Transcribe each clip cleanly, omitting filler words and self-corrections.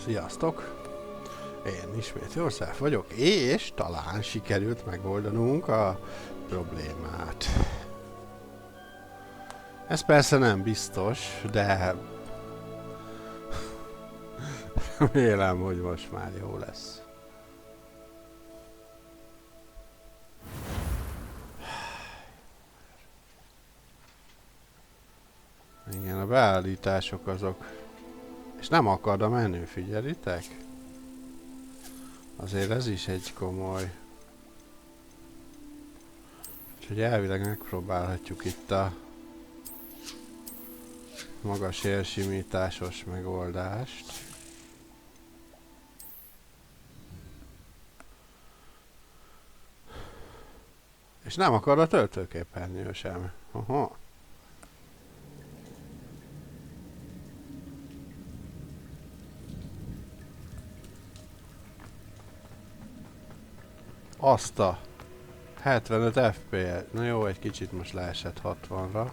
Sziasztok! Én ismét Yourself vagyok, és talán sikerült megoldanunk a problémát. Ez persze nem biztos, de remélem, hogy most már jó lesz. Igen, a beállítások azok... És nem akad a menü, figyelitek? Azért ez is egy komoly... Úgyhogy elvileg megpróbálhatjuk itt a magas élsimításos megoldást. És nem akar a töltőképernyő sem. Aha. Azt a 75 FPS. Na jó, egy kicsit most leesett 60-ra.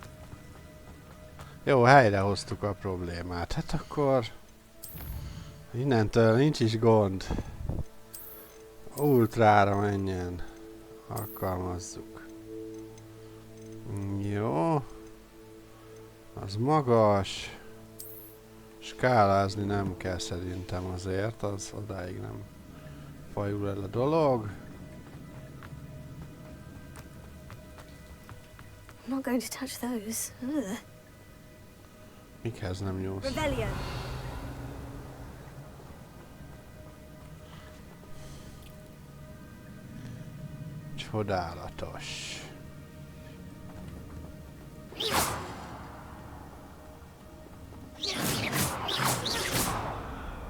Jó, helyrehoztuk a problémát. Hát akkor... Innentől nincs is gond. Ultrára menjen. Alkalmazzuk. Jó. Az magas. Skálázni nem kell szerintem azért, az odáig nem fajul el a dolog. I'm not going to touch those. Ugh. Mikhez nem nyúlsz? Rebellion. Csodálatos.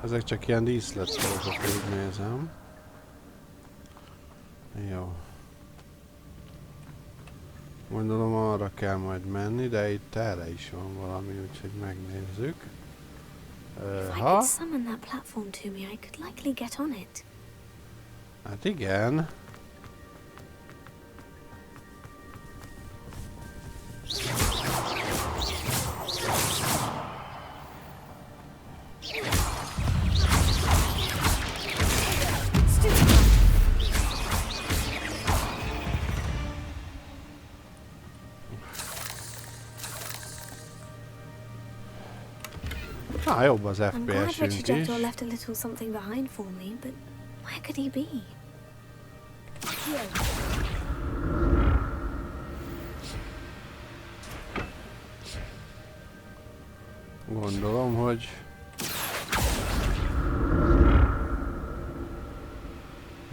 Ezek csak ilyen díszletdolgok, úgy nézem. Jó. Gondolom arra kell majd menni, de itt erre is van valami, úgyhogy megnézzük. Ha? Hát igen. Ah, jobb az FPS-ünk is. Left a little something behind for me, but where could he be? Gondolom, hogy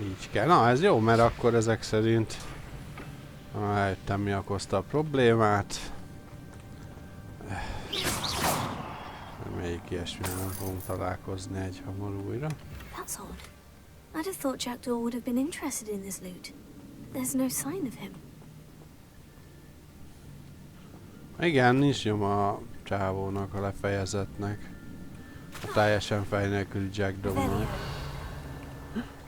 így kell. Na, ez jó, mert akkor ezek szerint rájöttem, mi okozta a problémát. Melyik ilyesmivel nem fogunk találkozni egy hamar újra. That's odd. I'd have thought Jackdaw would have been interested in this loot. There's no sign of him. Igen, nincs nyoma a csávónak, a lefejezetnek. A teljesen fej nélküli Jackdawnak.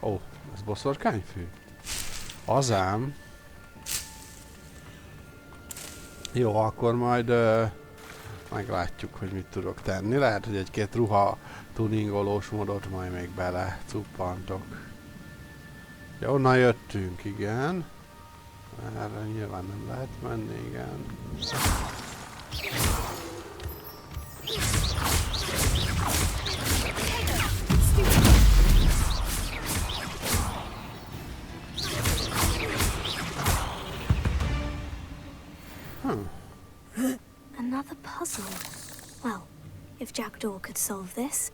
Ó, ez boszorkányfű? Azám. Jó, akkor majd meglátjuk, hogy mit tudok tenni. Lehet, hogy egy-két ruha tuningolós módot majd még bele cuppantok. Ja, onnan jöttünk, igen. Erre nyilván nem lehet menni, igen. Another puzzle. Well, if Jackdaw could solve this,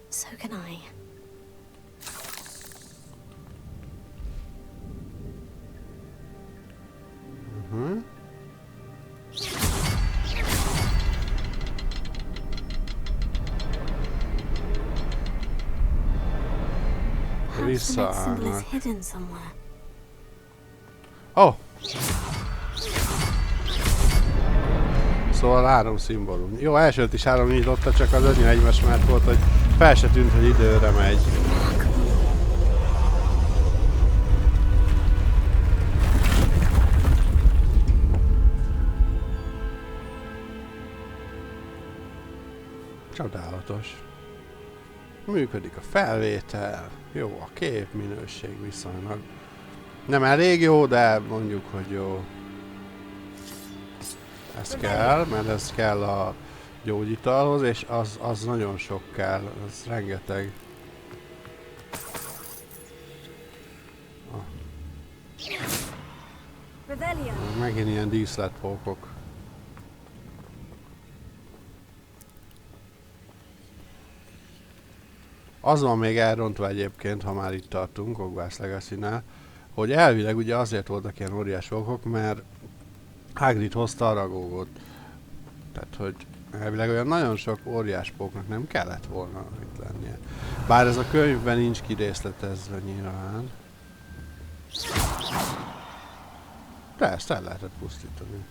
so can I. Perhaps the next symbol is hidden somewhere. Oh! Szóval 3 szimbólum. Jó, elsőt is 3 nyitotta, csak az annyira egymás mellett volt, hogy fel se tűnt, hogy időre megy. Csodálatos. Működik a felvétel. Jó, a képminőség viszonylag. Nem elég jó, de mondjuk, hogy jó. Ez kell, mert ez kell a gyógyitalhoz, és az nagyon sok kell, az rengeteg. Megint ilyen díszletpókok. Az van még elrontva egyébként, ha már itt tartunk, Hogwarts Legacy-nál, hogy elvileg ugye azért voltak ilyen óriás pókok, mert Hagrid hozta a ragógot. Tehát, hogy elvileg olyan nagyon sok óriás póknak nem kellett volna itt lennie. Bár ez a könyvben nincs kirészletezve nyilván. De ezt el lehetett pusztítani.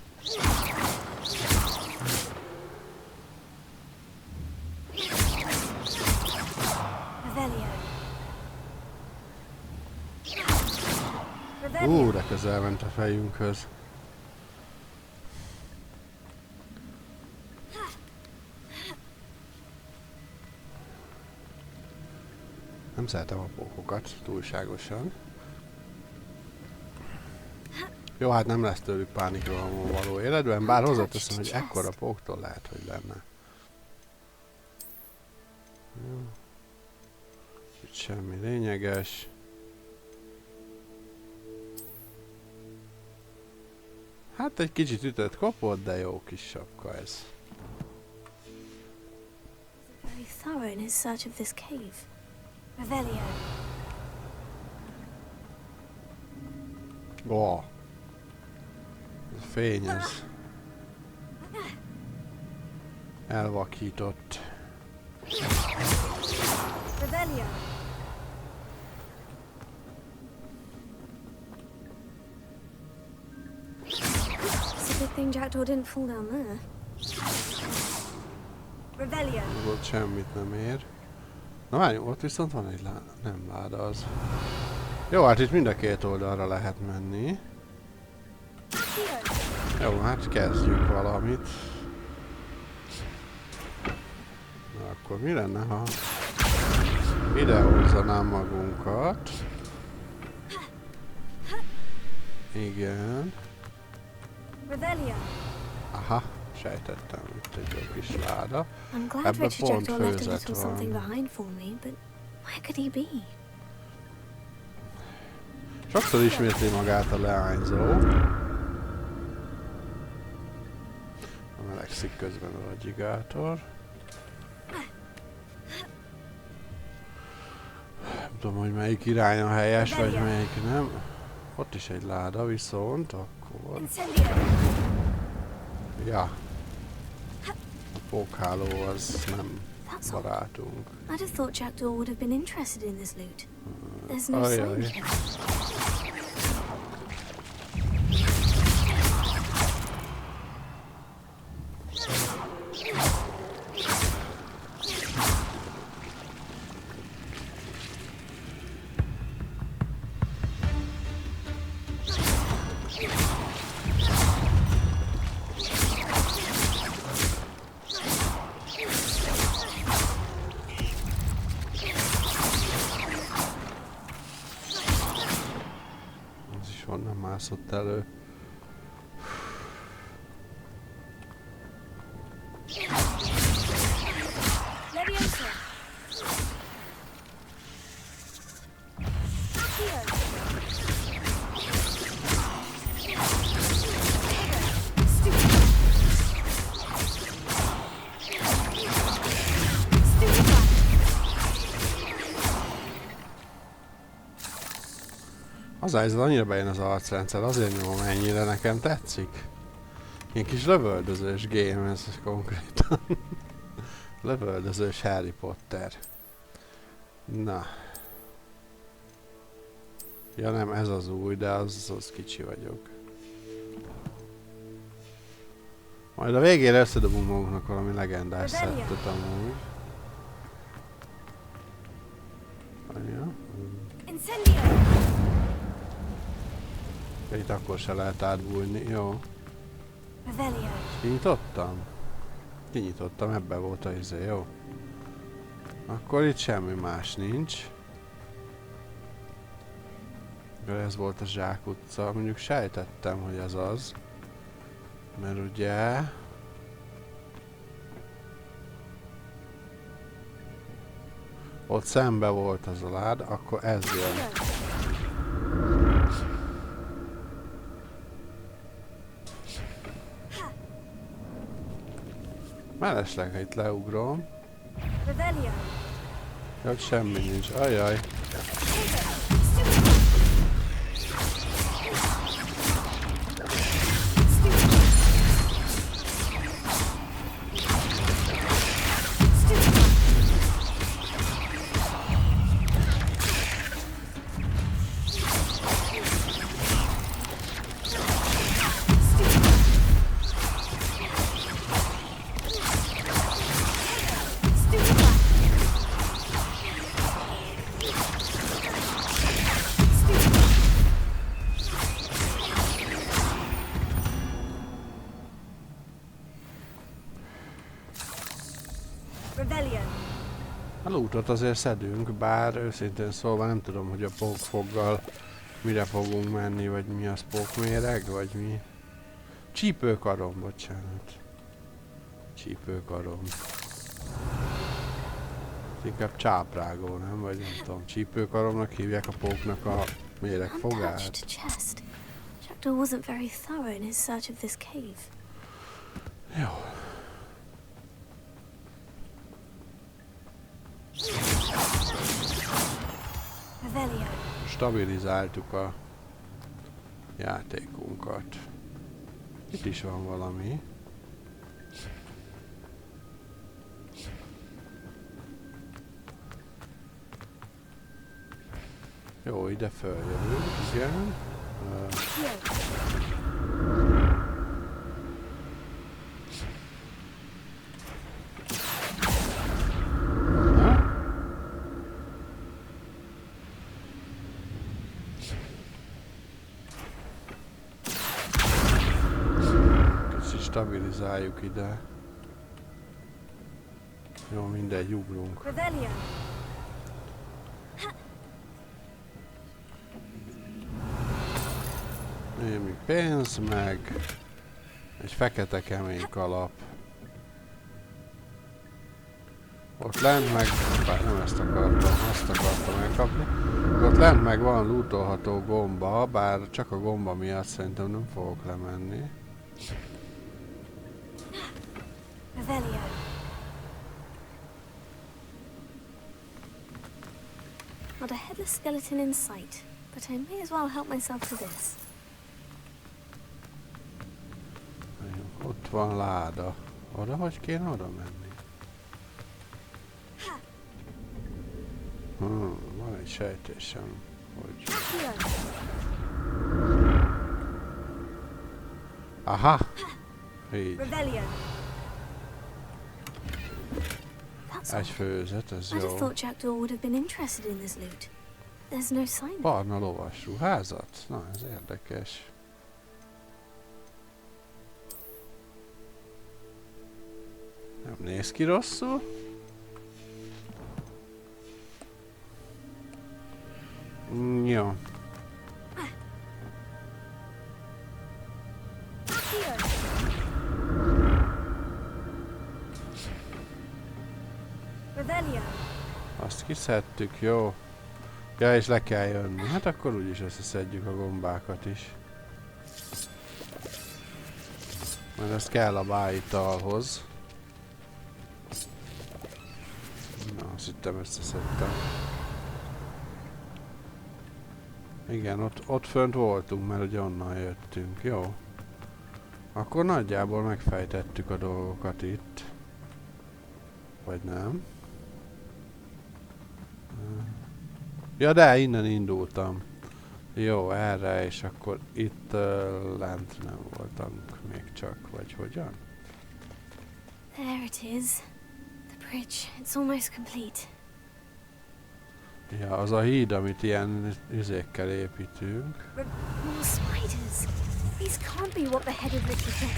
De közel ment a fejünkhöz. Nem szeretem a pókokat túlságosan. Jó, hát nem lesz tőlük pánikrohamon való életben, bár hozzáteszem, hogy ekkora póktól lehet, hogy lenne. Jó. Itt semmi lényeges. Hát egy kicsit ütött kapott, de jó kis sapka ez. Very thorough in his search of this cave. Revelio. Ó. Ez a fény ez. Elvakított. Revelio. It's a good thing Jackdaw didn't fall down there. Revelio. Ott semmit nem ér. Na várjunk, ott viszont van egy nem láda az. Jó, hát itt mind a két oldalra lehet menni. Jó, hát kezdjük valamit. Na akkor mi lenne, ha idehozanám magunkat? Igen. Aha, sejtettem, itt egy jó kis láda. Ebben pont főzet van. Sokszor ismétli magát a leányzó. Melegszik közben a ragyigátor. Nem tudom, hogy melyik irány a helyes, vagy melyik nem. Ott is egy láda, viszont akkor... Ja. A pókháló az nem barátunk. I'd have thought Jackdaw would have been interested in this loot. There's no sign. Honnan mászott elő? Az annyira bejön az arcrendszer, azért nyomom ennyire, nekem tetszik. Ilyen kis lövöldözős game ez konkrétan. Lövöldözős Harry Potter. Na. Ja nem, ez az új, de az kicsi vagyok. Majd a végére összedobunk magunknak valami legendás szettet amúgy. Ja. Itt akkor se lehet átbújni, jó. Kinyitottam? Kinyitottam, ebben volt a izé, jó. Akkor itt semmi más nincs. Ez volt a Zsák utca. Mondjuk sejtettem, hogy ez az. Mert ugye... ott szembe volt az a lád, akkor ez jön. Mellesleg, ha itt leugrom. Hogy semmi nincs. Ajaj. A lootot azért szedünk, bár őszintén szólva nem tudom, hogy a pókfoggal mire fogunk menni, vagy mi az, pókméreg, vagy mi. Csípőkarom, bocsánat. Csípőkarom. Inkább csáprágó, nem? Vagy nem tudom, csípőkaromnak hívják a póknak a méregfogát. Jackdaw wasn't very thorough in his search of this cave. Jó. Stabilizáltuk a játékunkat. Itt is van valami. Jó, ide följövünk, igen. Stabilizáljuk ide. Jó, mindegy, ugrunk. Némi pénz, meg egy fekete kemény kalap. Ott lent meg, bár nem ezt akartam megkapni. Ott lent meg van lootolható gomba, bár csak a gomba miatt szerintem nem fogok lemenni. Not a headless skeleton in sight, but I may as well help myself to this. Ott van láda. Oda, hogy kéne oda menni? Van egy sejtésem, hogy... Aha! Így. Egy főzet, ez jó. Barna lovas ruházat? Na, ez érdekes. Nem néz ki rosszul. Jó. Azt kiszedtük, jó. Ja, és le kell jönni. Hát akkor úgyis összeszedjük a gombákat is. Mert ez kell a bájitalhoz. Na, azt hittem összeszedtem. Igen, ott fönt voltunk, mert ugye onnan jöttünk, jó. Akkor nagyjából megfejtettük a dolgokat itt. Vagy nem? Ja, de innen indultam. Jó, erre, és akkor itt lent nem voltunk még csak, vagy hogyan? There it is. The bridge. It's almost complete. Ja, az a híd, amit ilyen üzékkel építünk. More spiders. These can't be what the headed little thing.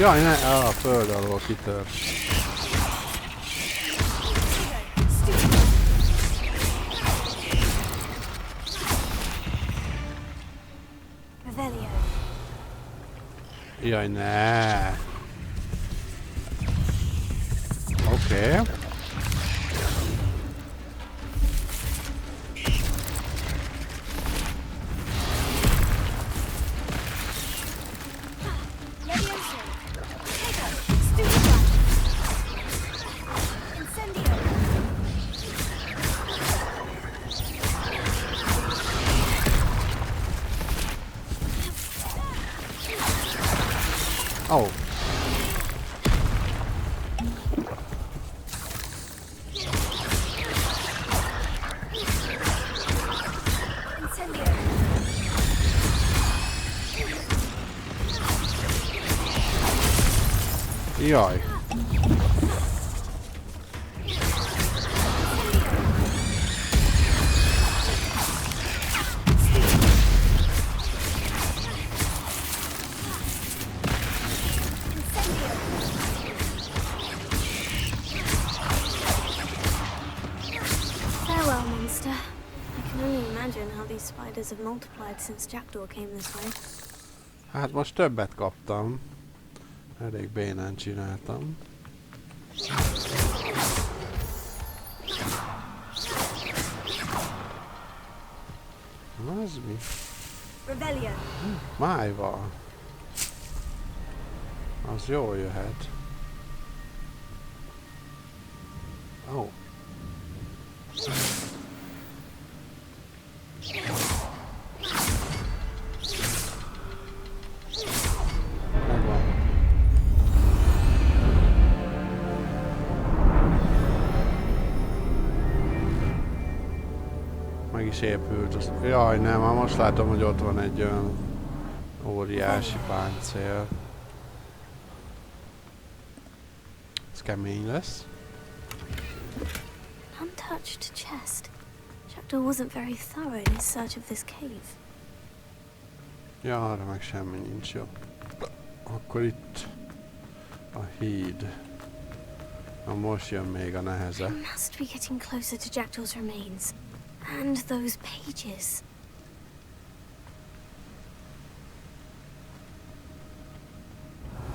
Jaj, ne! A föld alól kitört. Jaj, ne! Oké. Oh. Jaj. Farewell, monster. I can only imagine how these spiders have multiplied since Jackdaw came this way. Hát most többet kaptam. Elég bénán csináltam. Az mi? Rebellion. Májva. Az jól jöhet. Oh. Megvan. Meg is épült. Jaj, nem, már most látom, hogy ott van egy olyan óriási páncél. Ez kemény lesz. Untouched chest. Jackdaw wasn't very thorough in his search of this cave. Ja, arra meg semmi nincs, jó. Akkor itt a híd. Na most jön még a neheze. We must be getting closer to Jackdaw's remains. And those pages.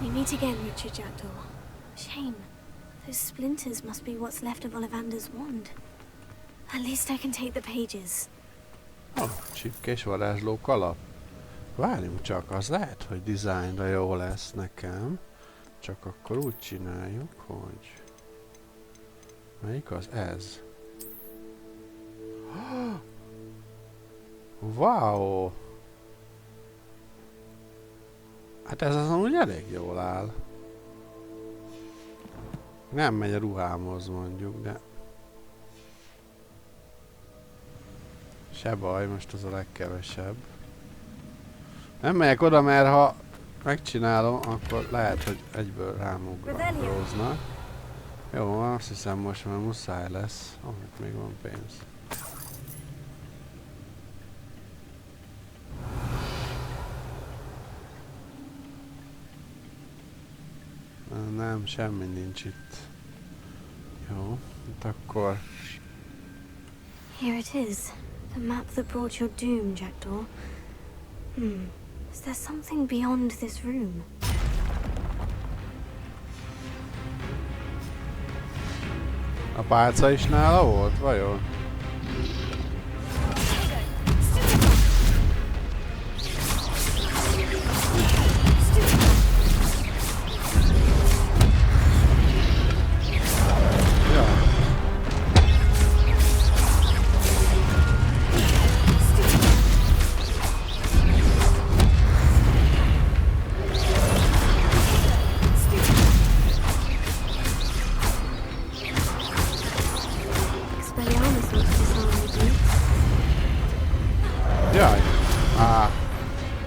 We meet again, Richard Jackdaw. Shame. Those splinters must be what's left of Ollivander's wand. At least I can take the pages. Oh, csipkés varázsló kalap. Várjunk csak, az lehet, hogy dizájnra jó lesz nekem. Csak akkor úgy csináljuk, hogy... Melyik az? Ez. Wow! Hát ez azon úgy elég jól áll. Nem megy a ruhámhoz mondjuk, de... Se baj, most az a legkevesebb. Nem megyek oda, mert ha megcsinálom, akkor lehet, hogy egyből rám ugróznak. Jó, azt hiszem most már muszáj lesz. Oh, itt még van pénz. Nem, semmi nincs itt. Jó, itt akkor... Here it is. The map that brought your doom, Jackdaw. Is there something beyond this room? A pálca is nála volt, vajon?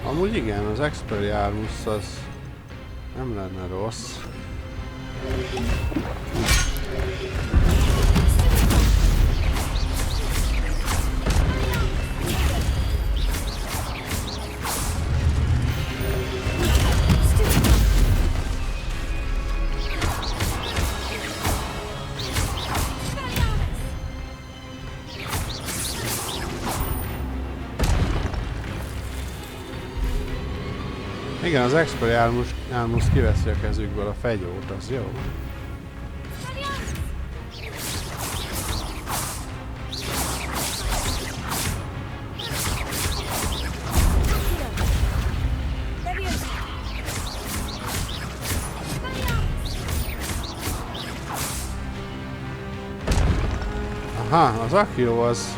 Amúgy igen, az Expelliarmus az nem lenne rossz. Igen, az Expelliarmus kiveszi a kezükből a fegyót, az jó. Aha, az Akio az...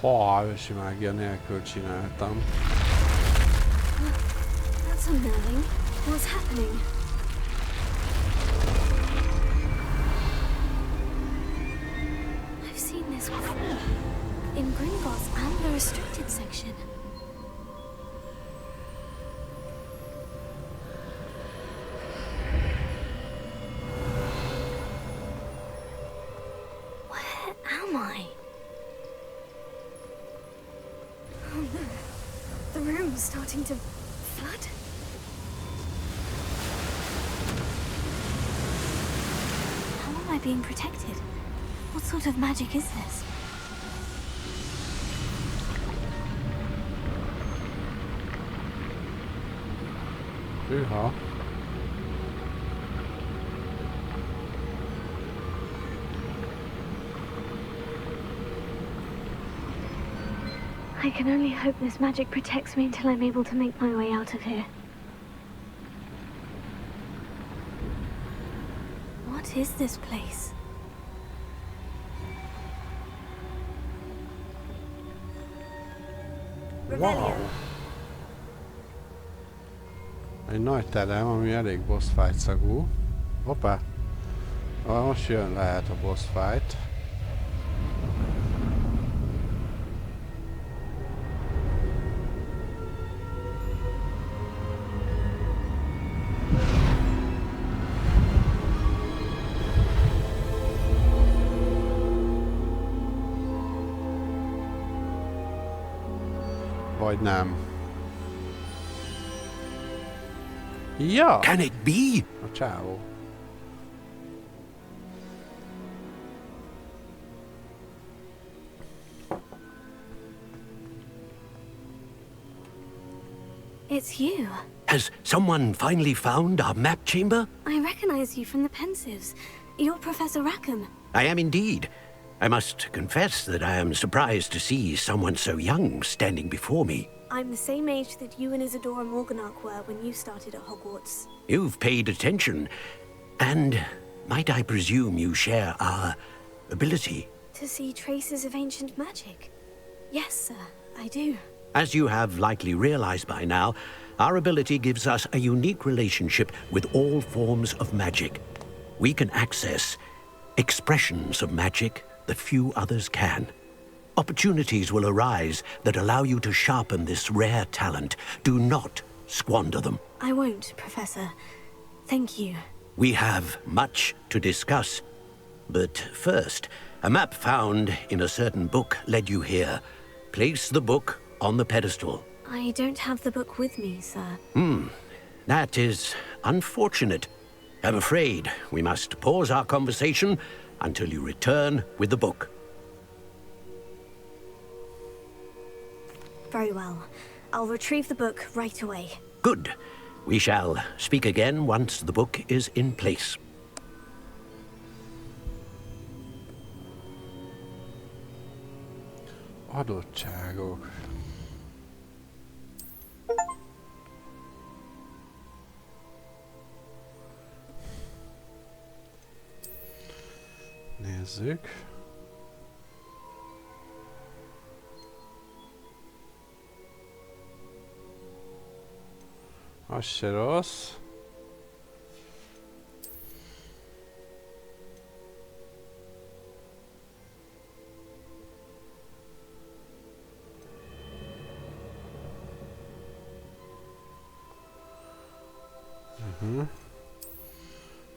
Ha, ősi mágia nélkül csináltam. That's unnerving. What's happening? I've seen this before. In Gringotts and the restricted section. Where am I? Oh no. The room's starting to flood. How am I being protected? What sort of magic is this? Hűha. I can only hope this magic protects me until I'm able to make my way out of here. What is this place? Wow. Egy nagy terem, ami elég boss fight szagú. Hoppá! Most jön lehet a boss fight. Vagy nem. Ja! Can it be? A csávó. It's you. Has someone finally found our map chamber? I recognize you from the Pensives. You're Professor Rackham. I am indeed. I must confess that I am surprised to see someone so young standing before me. I'm the same age that you and Isadora Morganach were when you started at Hogwarts. You've paid attention. And might I presume you share our ability? To see traces of ancient magic? Yes, sir, I do. As you have likely realized by now, our ability gives us a unique relationship with all forms of magic. We can access expressions of magic that few others can. Opportunities will arise that allow you to sharpen this rare talent. Do not squander them. I won't, Professor. Thank you. We have much to discuss. But first, a map found in a certain book led you here. Place the book on the pedestal. I don't have the book with me, sir. That is unfortunate. I'm afraid we must pause our conversation until you return with the book. Very well. I'll retrieve the book right away. Good. We shall speak again once the book is in place. Adottságok. Nézzük. Az se rossz.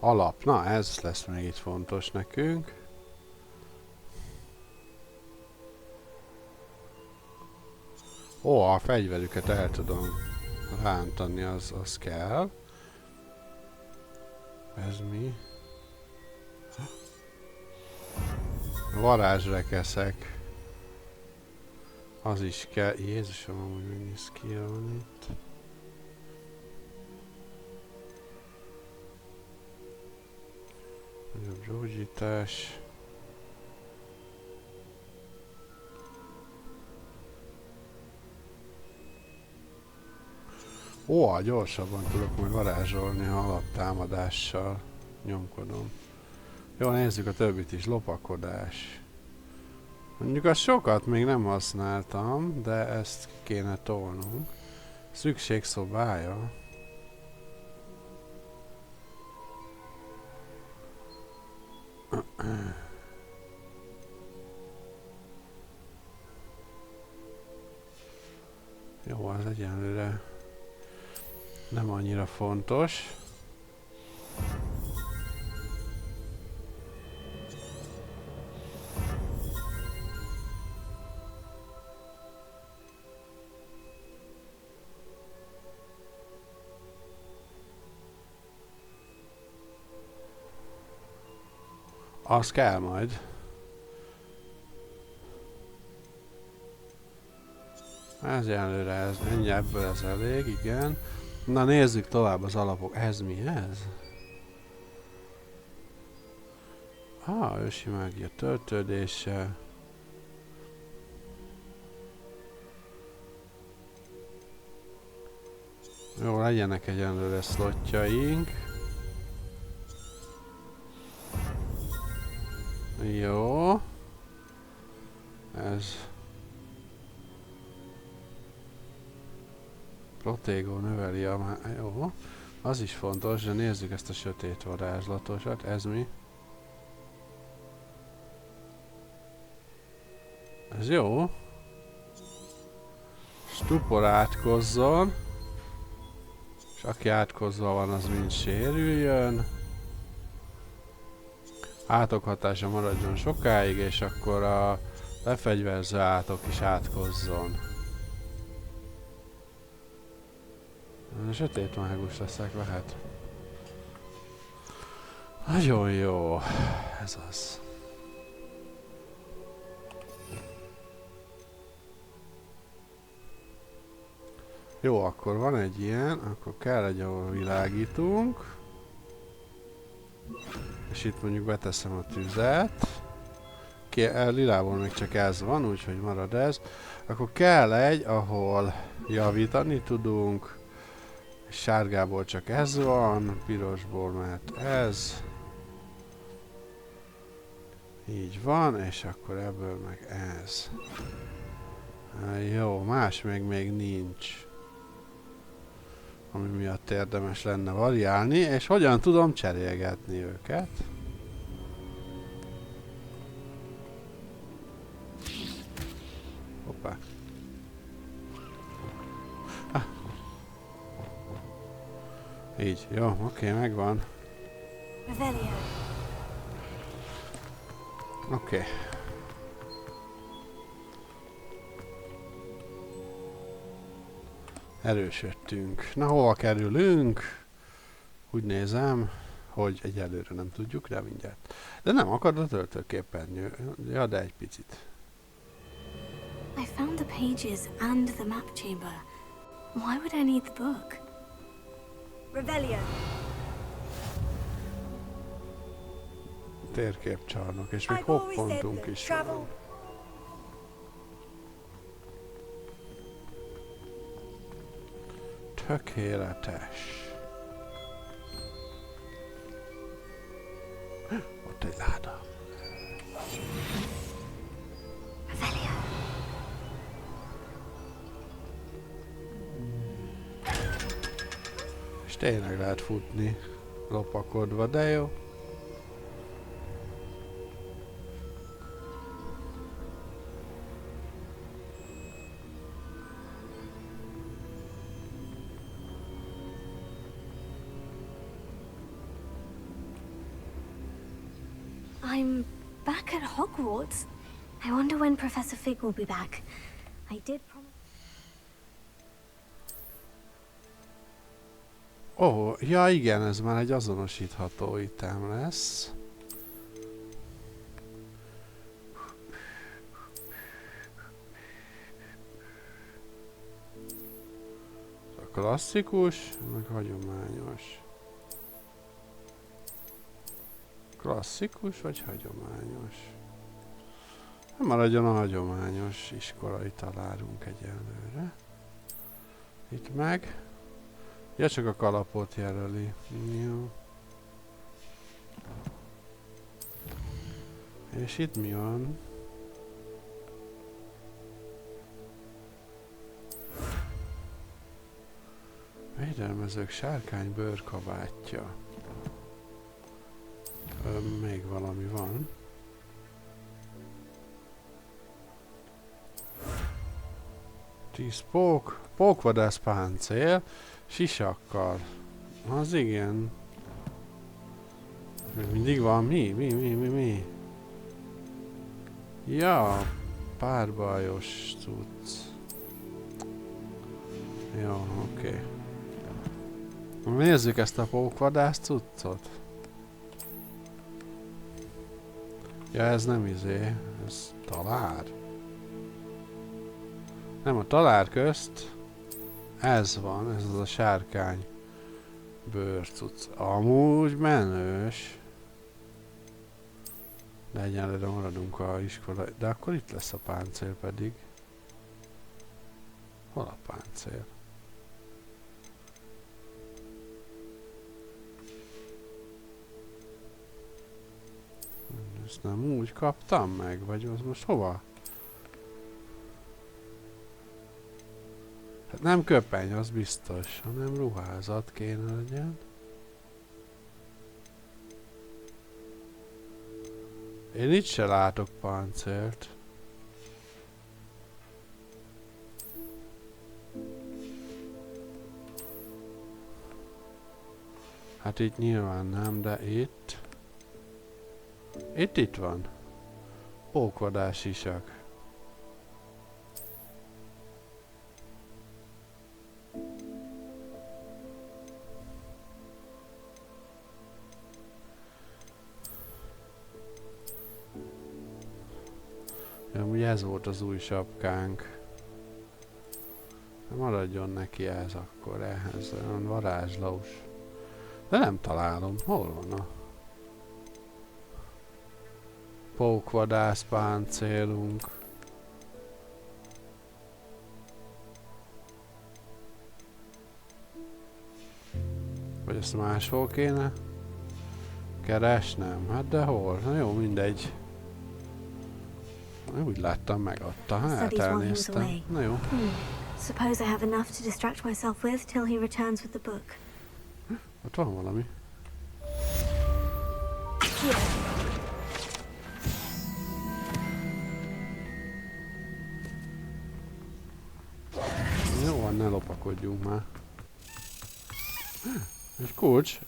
Alap. Na, ez lesz még itt fontos nekünk. Ó, a fegyverüket el tudom rántani, az kell. Ez mi? Varázsrekeszek. Az is kell. Jézusom, amúgy mennyi skill van itt. Nagyobb gyógyítás. Ó, gyorsabban tudok majd varázsolni, ha alaptámadással nyomkodom. Jó, nézzük a többit is. Lopakodás. Mondjuk azt sokat még nem használtam, de ezt kéne tolnunk. Szükségszobája. Jó, az egyenlőre nem annyira fontos. Az kell majd. Ez jelenlőre ez, ennyi ebből ez elég, igen. Na nézzük tovább az alapok. Ez mi ez? Ősi mágia töltődése. Jó, legyenek egyenlőre szlotjaink. Jó. Ez. Protégó növeli a... Jó. Az is fontos, de nézzük ezt a sötét varázslatosat. Ez mi? Ez jó. Stupor átkozzon. És aki átkozva van, az mind sérüljön. Átok hatása maradjon sokáig, és akkor a lefegyverző átok is átkozzon. Sötét mágus leszek, lehet. Nagyon jó. Ez az. Jó, akkor van egy ilyen, akkor kell egy, ahol világítunk. És itt mondjuk beteszem a tüzet. Lilából még csak ez van, úgyhogy marad ez. Akkor kell egy, ahol javítani tudunk. Sárgából csak ez van, pirosból mert ez. Így van, és akkor ebből meg ez. Jó, más még nincs. Ami miatt érdemes lenne variálni, és hogyan tudom cserélgetni őket. Hoppá. Így, jó, oké, megvan. Oké. Erősödtünk. Na, hova kerülünk? Úgy nézem, hogy egyelőre nem tudjuk, de mindjárt. De nem akad a töltőképernyő. Ja, de egy picit. I found the pages and the map chamber. Why would I need the book? Revelio. Térképcsarnok, és még hopppontunk is van. Tökéletes. Ott egy láda. Revelio. És tényleg lehet futni lopakodva, de jó. I'm back at Hogwarts. I wonder when Professor Fig will be back. I did promise. Ó, ja igen, ez már egy azonosítható item lesz. A klasszikus, meg hagyományos. Klasszikus vagy hagyományos? Nem maradjon a hagyományos, iskolai találunk egyelőre. Itt meg. Ja, csak a kalapot jelöli. Jó. És itt mi van? Védelmezők sárkány bőrkabátja. Még valami van. Pókvadász páncél, sisakkal. Az igen. Mindig van mi? Ja, párbajos cucc. Jó, oké. Nézzük ezt a pókvadász cuccot. Ja, ez nem izé, ez talár. Nem, a talár közt ez van, ez az a sárkány bőrcuc. Amúgy menős. De egyenlőre maradunk a iskola. De akkor itt lesz a páncél pedig. Hol a páncél? Ezt nem úgy kaptam meg, vagy az most hova? Hát nem köpeny, az biztos, hanem ruházat kéne legyen. Én itt se látok páncélt. Hát itt nyilván nem, de itt... Itt van. Pókvadás isak. Ja, ugye ez volt az új sapkánk. Maradjon neki ez akkor ehhez, olyan varázslaus. De nem találom, hol van a pókvadász páncélunk? Vagy ezt máshol kéne keresnem? Hát de hol? Na jó, mindegy. Úgy láttam, megadta. Hát elnéztem. Na jó. Suppose I have enough to distract myself with till he returns with the book. Ott van valami. Jó van, ne lopakodjunk már. Egy kulcs.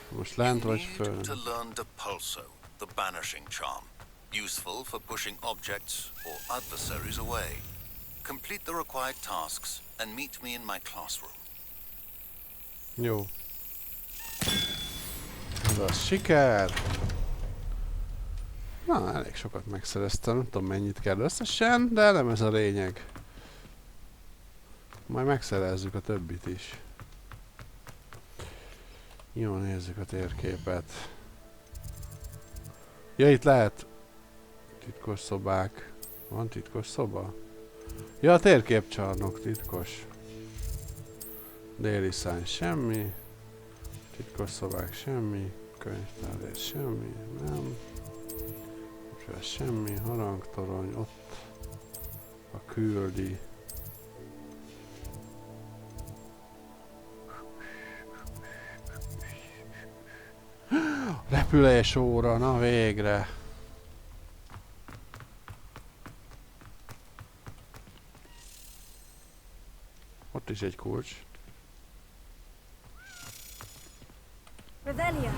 Most lent vagy föl? To learn the pulso, the banishing charm, useful for pushing objects or adversaries away. Complete the required tasks and meet me in my classroom. Jó. Ez a siker. Na, elég sokat megszereztem, nem tudom mennyit kell összesen, de nem ez a lényeg. Majd megszerezzük a többit is. Jó, nézzük a térképet. Ja, itt lehet titkos szobák. Van titkos szoba? Ja, a térképcsarnok titkos. Déli szány semmi. Titkos szobák semmi. Könyvtárrész semmi. Nem. Semmi. Harangtorony. Ott a küldi. Repülés óra, na végre. Ott is egy kulcs. Revelio.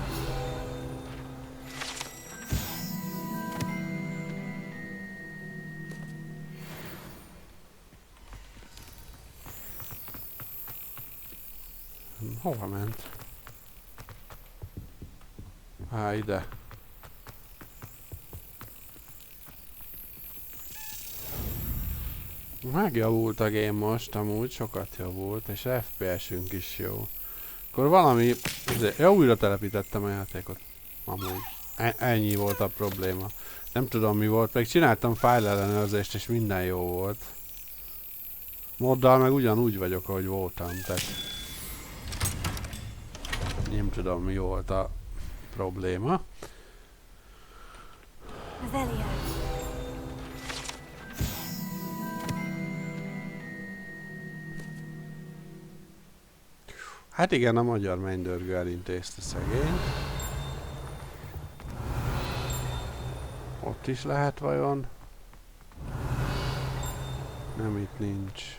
Hova ment? Á, ide. Megjavult a game most, amúgy sokat javult, és FPS-ünk is jó. Akkor valami... Ja, újra telepítettem a játékot. Amúgy. Ennyi volt a probléma. Nem tudom mi volt, meg csináltam file ellenőrzést, és minden jó volt. Moddal meg ugyanúgy vagyok, ahogy voltam, tehát... Nem tudom mi volt a probléma. Revelio. Hát igen, a magyar mennydörgő elintézte szegény. Ott is lehet vajon? Nem, itt nincs.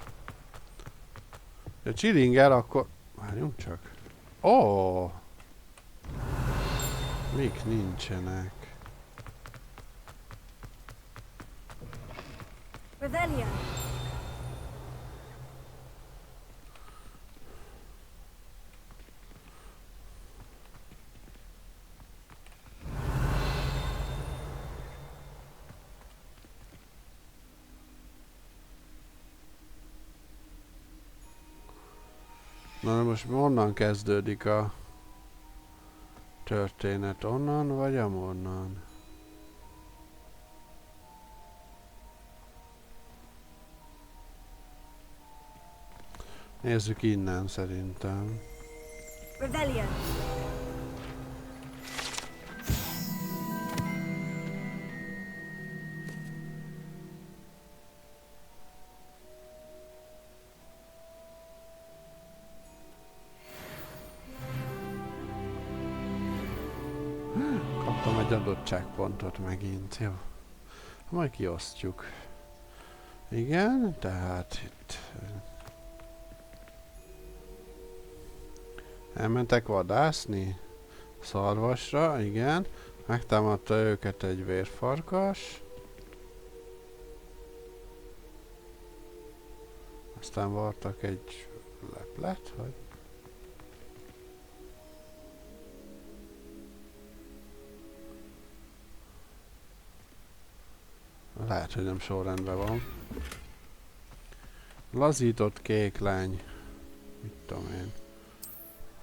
A Chillinger akkor... Várjunk csak. Ó! Mik nincsenek? Revelio. Na most onnan kezdődik a történet, onnan vagy amonnan? Nézzük innen szerintem. Revelio. Kaptam egy adottságpontot megint, jó. Majd kiosztjuk. Igen, tehát itt... Elmentek vadászni? Szarvasra, igen. Megtámadta őket egy vérfarkas. Aztán vartak egy leplet, vagy? Lehet, hogy nem sorrendben van. Lazított kéklány. Mit tudom én.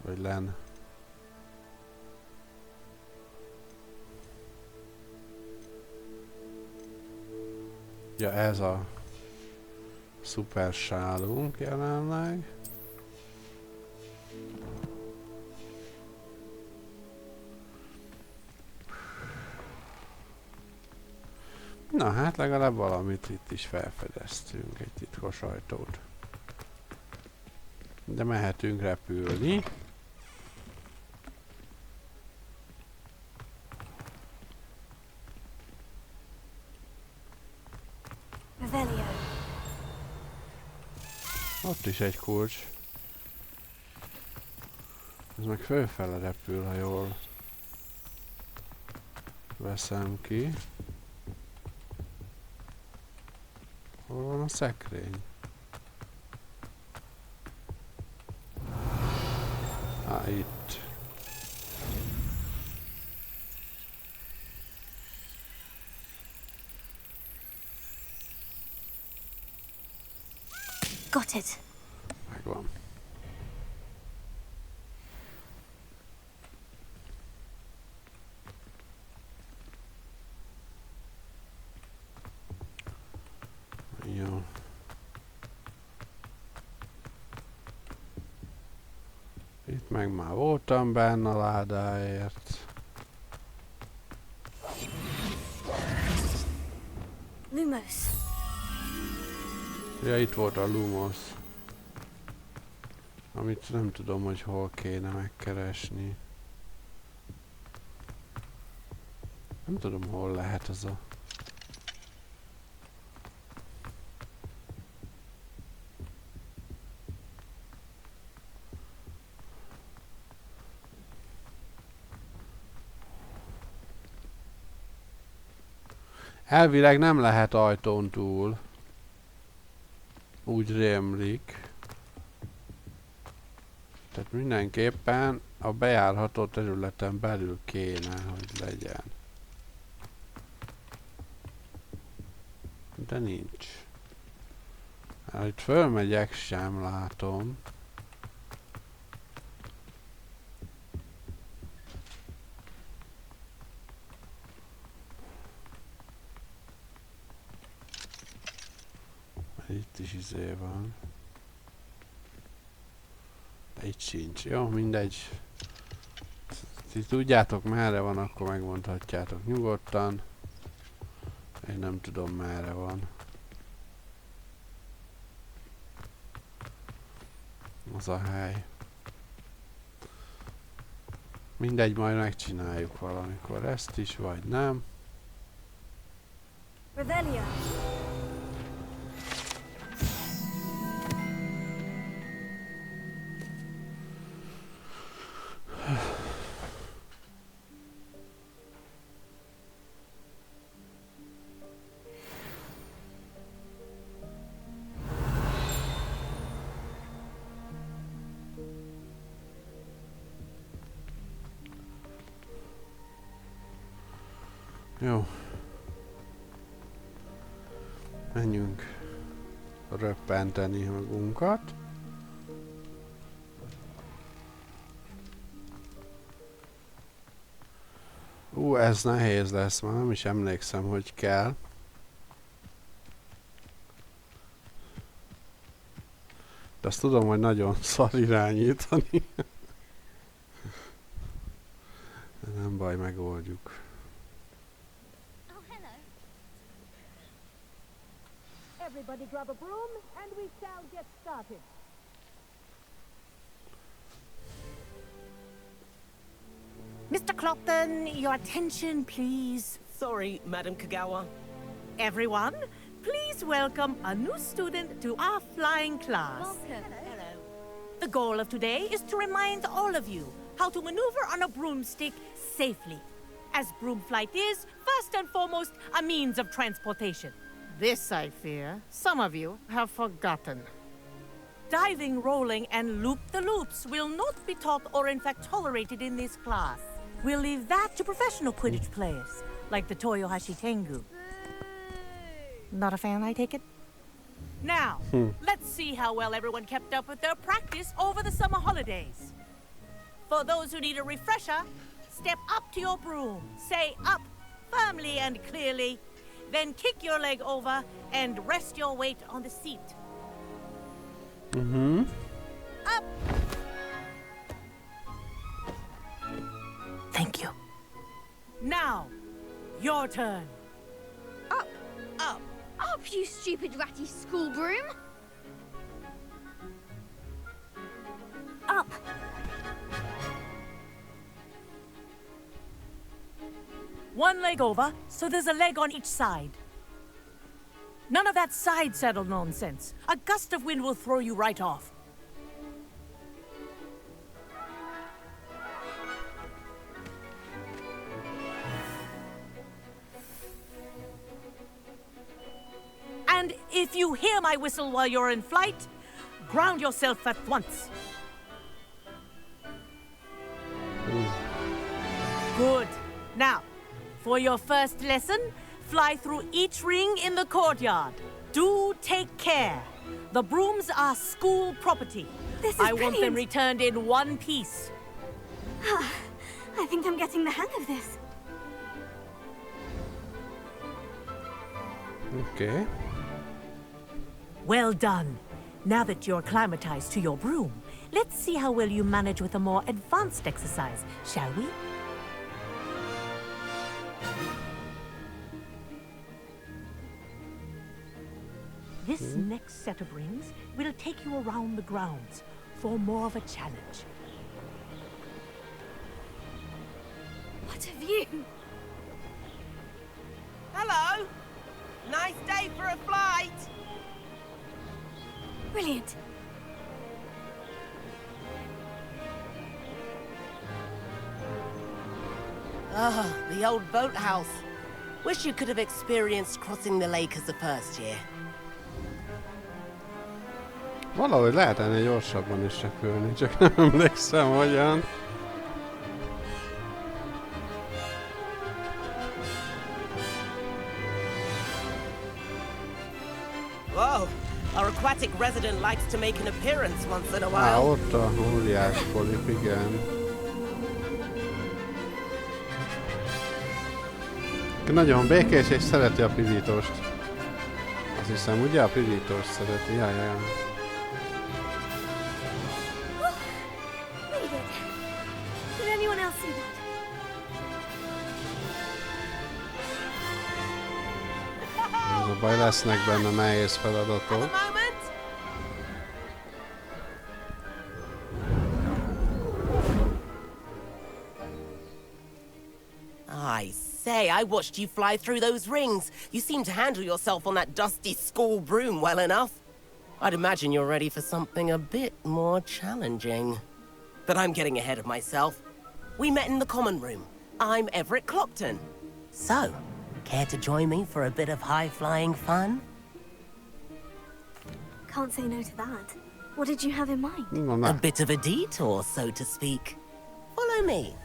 Vagy len. Ja, ez a szuper sálunk jelenleg. Na hát legalább valamit itt is felfedeztünk, egy titkos ajtót. De mehetünk repülni. Revelio. Ott is egy kulcs. Ez meg fölfele repül, ha jól veszem ki. Hol van a szekrény? Itt. Got it. Megvan. Jó. Itt meg már voltam benne a ládáért. Lumos. Ja, itt volt a Lumos. Amit nem tudom, hogy hol kéne megkeresni. Nem tudom, hol lehet ez a... Elvileg nem lehet ajtón túl. Úgy rémlik. Tehát mindenképpen a bejárható területen belül kéne, hogy legyen. De nincs. Hát itt fölmegyek, sem látom. Itt is izé van. De itt sincs. Jó, mindegy. Ti tudjátok merre van, akkor megmondhatjátok nyugodtan. Én nem tudom merre van. Az a hely. Mindegy, majd megcsináljuk valamikor ezt is, vagy nem. Revelia. Jó. Menjünk röppenteni magunkat. Ez nehéz lesz, már nem is emlékszem, hogy kell. De azt tudom, hogy nagyon szar irányítani. De nem baj, megoldjuk. Everybody grab a broom and we shall get started. Mr. Clopton, your attention, please. Sorry, Madam Kagawa. Everyone, please welcome a new student to our flying class. Hello. The goal of today is to remind all of you how to maneuver on a broomstick safely, as broom flight is, first and foremost, a means of transportation. This, I fear, some of you have forgotten. Diving, rolling, and loop-the-loops will not be taught or in fact tolerated in this class. We'll leave that to professional Quidditch players, like the Toyohashi Tengu. Not a fan, I take it? Now, let's see how well everyone kept up with their practice over the summer holidays. For those who need a refresher, step up to your broom, say up firmly and clearly, then kick your leg over and rest your weight on the seat. Up! Thank you. Now, your turn. Up! Up! Up, you stupid ratty school broom! Up! One leg over, so there's a leg on each side. None of that side saddle nonsense. A gust of wind will throw you right off. And if you hear my whistle while you're in flight, ground yourself at once. Good. Now, for your first lesson, fly through each ring in the courtyard. Do take care. The brooms are school property. This is I want them brilliant. returned in one piece. I think I'm getting the hang of this. Okay. Well done. Now that you're acclimatized to your broom, let's see how well you manage with a more advanced exercise, shall we? This next set of rings will take you around the grounds for more of a challenge. What a view! Hello. Nice day for a flight. Brilliant. Ah, the old boathouse. Wish you could have experienced crossing the lake as a first year. Valahogy lehet ennél gyorsabban is repülni, csak nem emlékszem hogyan. Whoa! Our aquatic resident likes to make an appearance once in a while. Ott a óriás polip, igen. Nagyon békés és szereti a pirítóst. Azt hiszem, ugye a pirítóst szereti, jaj. Read it. Did anyone else see that? Ez a baj, lesznek benne nehéz feladatok. I say, I watched you fly through those rings. You seem to handle yourself on that dusty school broom well enough. I'd imagine you're ready for something a bit more challenging. But I'm getting ahead of myself. We met in the common room. I'm Everett Clopton. So, care to join me for a bit of high-flying fun? Can't say no to that. What did you have in mind? A bit of a detour, so to speak. Follow me.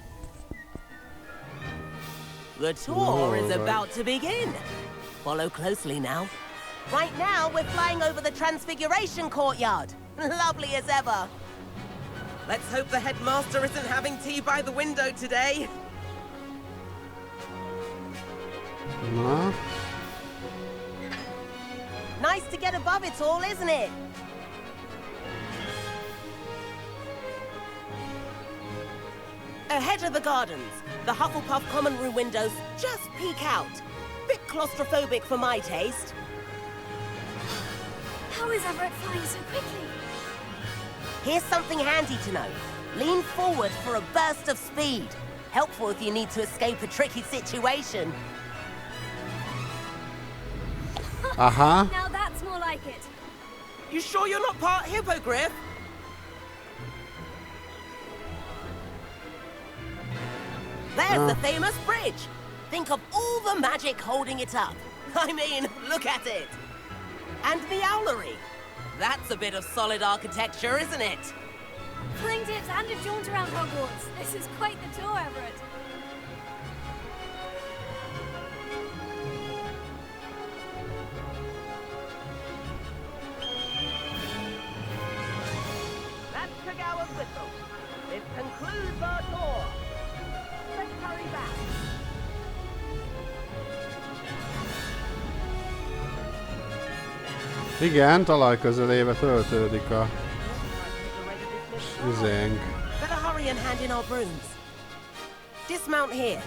The tour is about to begin. Follow closely now. Right now, we're flying over the Transfiguration Courtyard. Lovely as ever. Let's hope the headmaster isn't having tea by the window today. Na? Nice to get above it all, isn't it? Ahead of the gardens, the Hufflepuff common room windows just peek out. Bit claustrophobic for my taste. How is Everett flying so quickly? Here's something handy to know. Lean forward for a burst of speed. Helpful if you need to escape a tricky situation. Aha. Now that's more like it. You sure you're not part hippogriff? There's the famous bridge. Think of all the magic holding it up. I mean, look at it. And the owlery. That's a bit of solid architecture, isn't it? Flying tips and a jaunt around Hogwarts. This is quite the tour, Everett. That's Kagawa's whistle. This concludes our tour. Let's hurry back. Igen, talajközelébe töltődik a üzénk. Better hurry and hand in our brooms. Dismount here.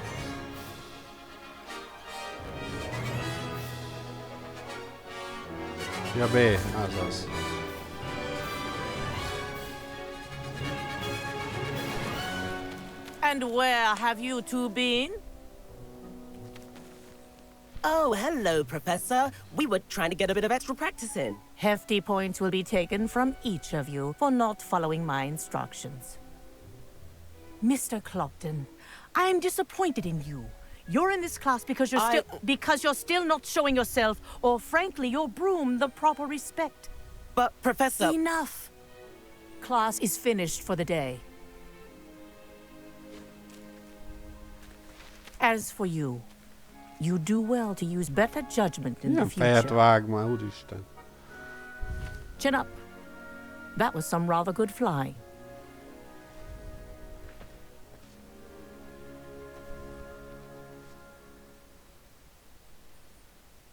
Ja, B, azaz. And where have you two been? Oh, hello, Professor. We were trying to get a bit of extra practice in. Hefty points will be taken from each of you for not following my instructions. Mr. Clopton, I'm disappointed in you. You're in this class because you're still not showing yourself, or frankly, your broom the proper respect. But, Professor... Enough. Class is finished for the day. As for you, you do well to use better judgment in the Fejet future. vág már, úristen. Chin up. That was some rather good flying.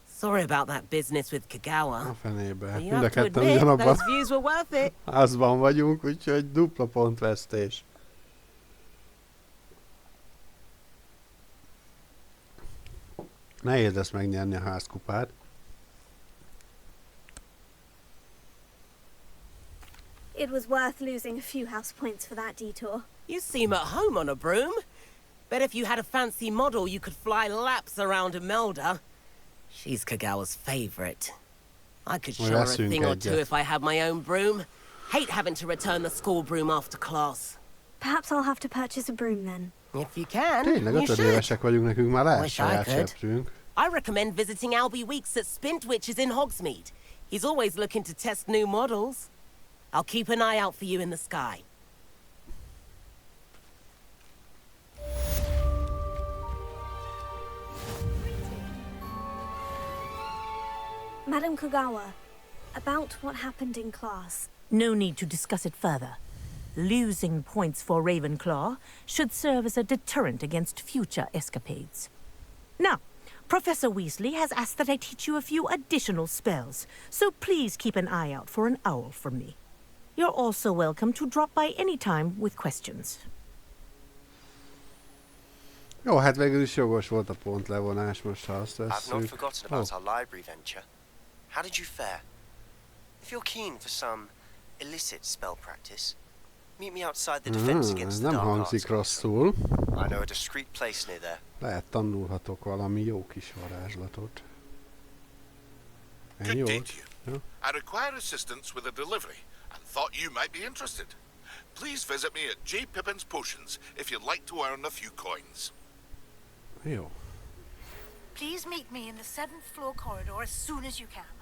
Sorry about that business with Kagawa. A fenébe. You Mind a have to ketten admit, ugyanabban those views were worth it. házban vagyunk, úgyhogy dupla pontvesztés. Nehéz lesz megnyerni a házkupát. It was worth losing a few house points for that detour. You seem at home on a broom. Bet if you had a fancy model, you could fly laps around Imelda. She's Kagawa's favorite. I could show her a thing or two if I had my own broom. Hate having to return the school broom after class. Perhaps I'll have to purchase a broom then. If you can, Tényleg you 5 should. évesek vagyunk, nekünk már lehet Wish I saját could. seprünk. I recommend visiting Albie Weeks at Spintwitches in Hogsmeade. He's always looking to test new models. I'll keep an eye out for you in the sky. Madam Kogawa, about what happened in class. No need to discuss it further. Losing points for Ravenclaw should serve as a deterrent against future escapades. Now, Professor Weasley has asked that I teach you a few additional spells, so please keep an eye out for an owl from me. You're also welcome to drop by any time with questions. Jó, hát végül is jogos volt a pontlevonás, most ha azt I've not vesszük. forgotten about our library venture. How did you fare? If you're keen for some illicit spell practice, meet me outside the defense against Ez the nem dark arts. hangzik rosszul. I know a discreet place near there. Lehet tanulhatok valami jó kis varázslatot. Good Ennyi day volt? to you. Jó. I require assistance with a delivery and thought you might be interested. Please visit me at J. Pippin's Potions if you'd like to earn a few coins. Jó. Please meet me in the 7th floor corridor as soon as you can.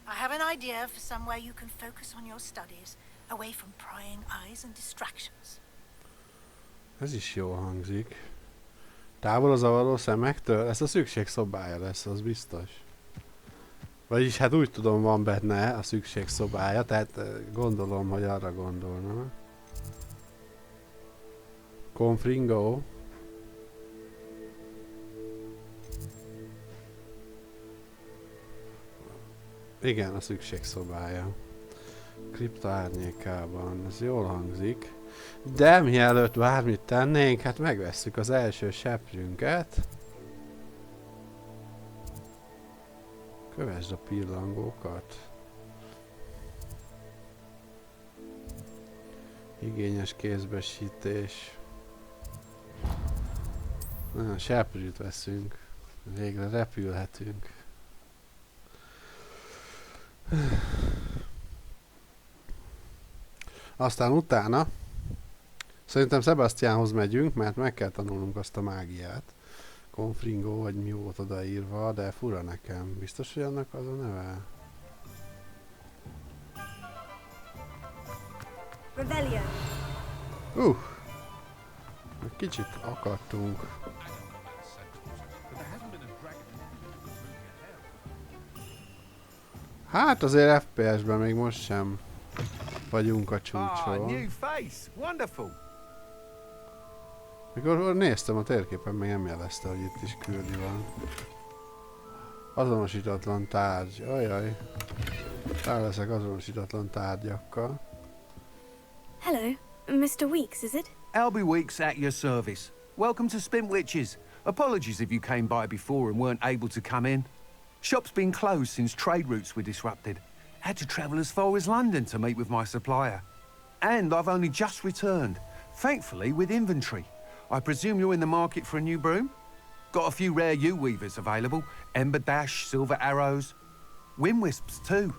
I have an idea for somewhere you can focus on your studies, away from prying eyes and distractions. Ez is jól hangzik. Távol a zavaró szemektől? Ez a szükségszobája lesz, az biztos. Vagyis hát úgy tudom, van benne a szükségszobája, tehát gondolom, hogy arra gondolna. Confringo. Igen, a szükségszobája. Kripta árnyékában. Ez jól hangzik. De mielőtt bármit tennénk, hát megvesszük az első seprünket. Kövesd a pillangókat. Igényes kézbesítés. Na, seprűt veszünk. Végre repülhetünk. Aztán utána szerintem Sebastianhoz megyünk, mert meg kell tanulnunk azt a mágiát. Confringo, vagy mi volt odaírva, de fura nekem. Biztos, hogy annak az a neve? Revelio. Kicsit akadtunk. Hát azért FPS-ben még most sem vagyunk a csúcson. New face. Wonderful. Mikor néztem a térképen, még nem jelezte, hogy itt is küldi van. Azonosítatlan tárgy. Ajaj. Rá leszek azonosítatlan tárgyakkal. Hello, Mr. Weeks, is it? Albie Weeks at your service. Welcome to Spintwitches. Apologies if you came by before and weren't able to come in. Shop's been closed since trade routes were disrupted. Had to travel as far as London to meet with my supplier. And I've only just returned, thankfully with inventory. I presume you're in the market for a new broom? Got a few rare yew-weavers available. Ember Dash, Silver Arrows. Wind Wisps too.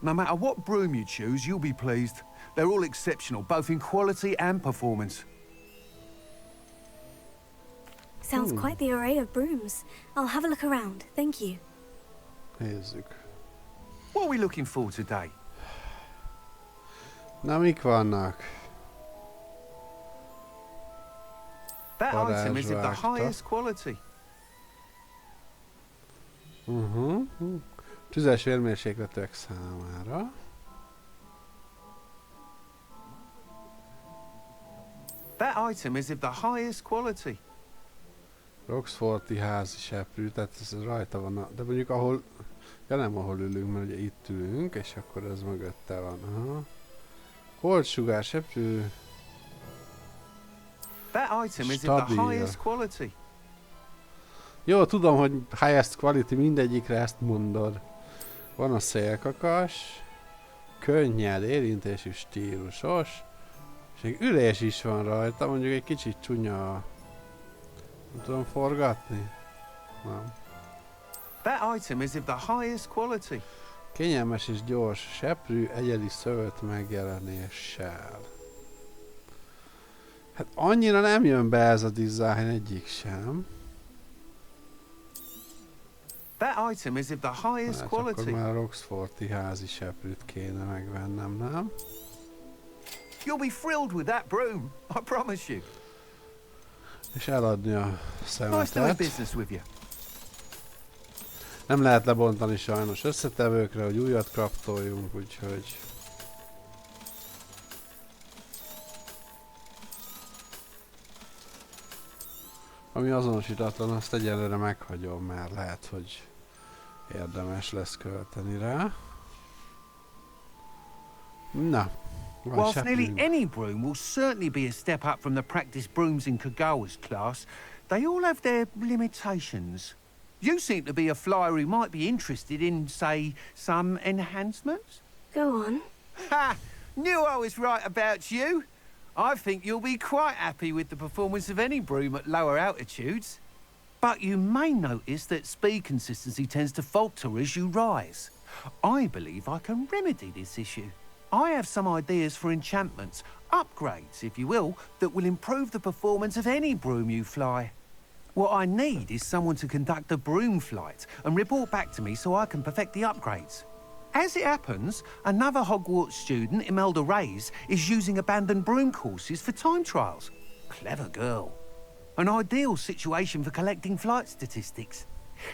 No matter what broom you choose, you'll be pleased. They're all exceptional, both in quality and performance. Sounds quite the array of brooms. I'll have a look around, thank you. Nézzük. What are we looking for today? Na, mik vannak? That item is of the highest quality. Tüzes vérmérsékletűek számára. That item is of the highest quality. Roxforti házi seprű, tehát ez rajta van, de mondjuk ahol, ja nem ahol ülünk, mert ugye itt ülünk, és akkor ez mögötte van. Aha. Holtsugár seprű. That item is of the Stabil. highest quality. Jó, tudom, hogy highest quality, mindegyikre ezt mondod. Van a szélkakas, könnyed, érintésű, stílusos, és még ülés is van rajta, mondjuk egy kicsit csúnya. Nem tudom forgatni? Nem. That item is of the highest quality. Kényelmes és gyors seprű, egyedi szövet megjelenéssel. Hát annyira nem jön be ez a design egyik sem. That item is of the highest Hát akkor quality. már a Roxforti házi seprűt kéne megvennem, nem? You'll be thrilled with that broom, I promise you. És eladni a Nice to do szemetet. business with you. Nem lehet lebontani sajnos összetevőkre, hogy újat kraftoljunk, úgyhogy... Ami azonosítatlan, azt egyelőre meghagyom, mert lehet, hogy érdemes lesz költeni rá. Na, van Whilst nearly seprűnk. any broom will certainly be a step up from the practice brooms in Kagawa's class, they all have their limitations. You seem to be a flyer who might be interested in, say, some enhancements? Go on. Ha! Knew I was right about you. I think you'll be quite happy with the performance of any broom at lower altitudes. But you may notice that speed consistency tends to falter as you rise. I believe I can remedy this issue. I have some ideas for enchantments, upgrades, if you will, that will improve the performance of any broom you fly. What I need is someone to conduct a broom flight and report back to me so I can perfect the upgrades. As it happens, another Hogwarts student, Imelda Reyes, is using abandoned broom courses for time trials. Clever girl. An ideal situation for collecting flight statistics.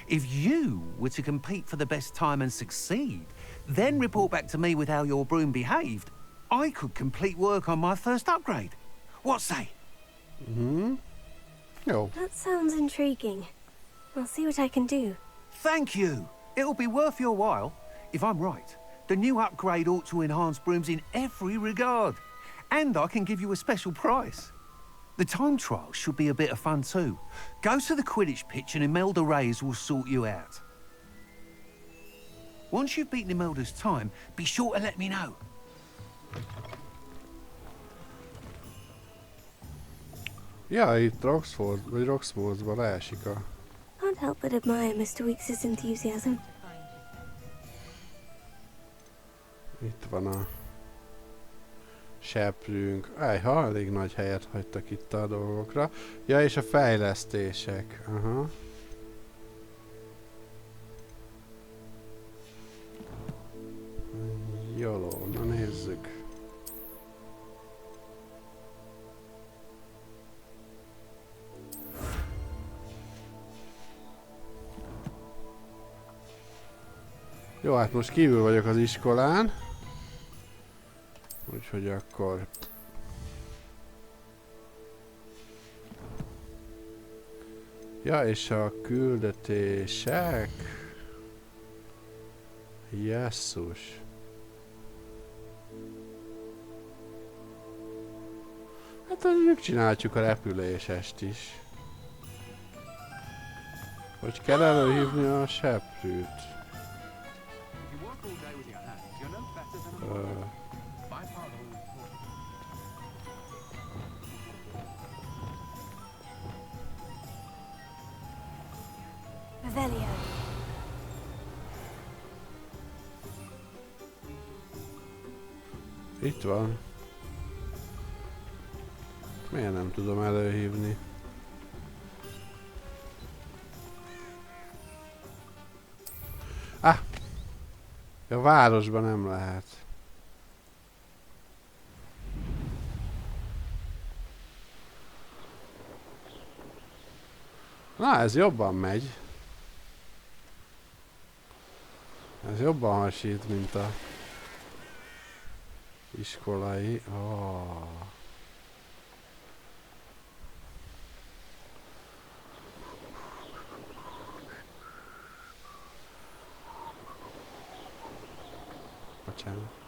If you were to compete for the best time and succeed, then report back to me with how your broom behaved, I could complete work on my first upgrade. What say? Jó. That sounds intriguing. I'll see what I can do. Thank you. It'll be worth your while. If I'm right, the new upgrade ought to enhance brooms in every regard. And I can give you a special price. The time trial should be a bit of fun too. Go to the Quidditch pitch and Imelda Reyes will sort you out. Once you've beaten Imelda's time, be sure to let me know. Ja, itt Roxford, vagy Roxfordsba leesik a... Can't help but admire Mr. Weekes' enthusiasm. Itt van a... seprűnk. Ejha, elég nagy helyet hagytak itt a dolgokra. Ja, és a fejlesztések. Aha. Jóló, na nézzük. Jó, hát most kívül vagyok az iskolán. Úgyhogy akkor... Ja, és a küldetések... Jesszus. Hát mondjuk csináljuk a repülésest is. Hogy kell előhívni a seprűt? Revelio. Itt van. Miért nem tudom előhívni? Ah! A városban nem lehet. Na, ez jobban megy. Ez jobban hasít, mint a iskolai. Oh. Bocsánat.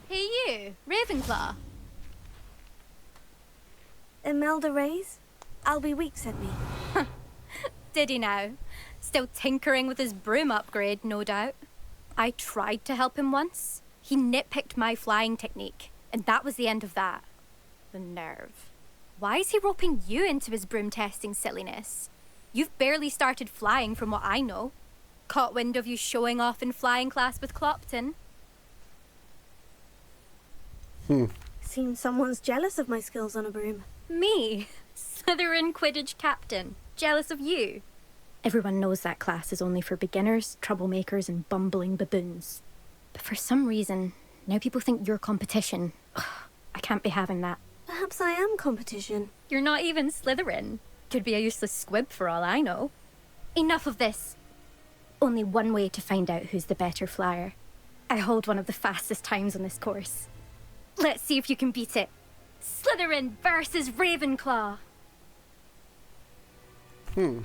Hey you, Ravenclaw. Imelda Reyes? Albie Weeks sent me. Did he now? Still tinkering with his broom upgrade, no doubt. I tried to help him once. He nitpicked my flying technique, and that was the end of that. The nerve. Why is he roping you into his broom testing silliness? You've barely started flying from what I know. Caught wind of you showing off in flying class with Clopton. Seems someone's jealous of my skills on a broom. Me? Slytherin Quidditch captain. Jealous of you? Everyone knows that class is only for beginners, troublemakers, and bumbling baboons. But for some reason, now people think you're competition. Ugh, I can't be having that. Perhaps I am competition. You're not even Slytherin. Could be a useless squib for all I know. Enough of this. Only one way to find out who's the better flyer. I hold one of the fastest times on this course. Let's see if you can beat it. Slytherin versus Ravenclaw.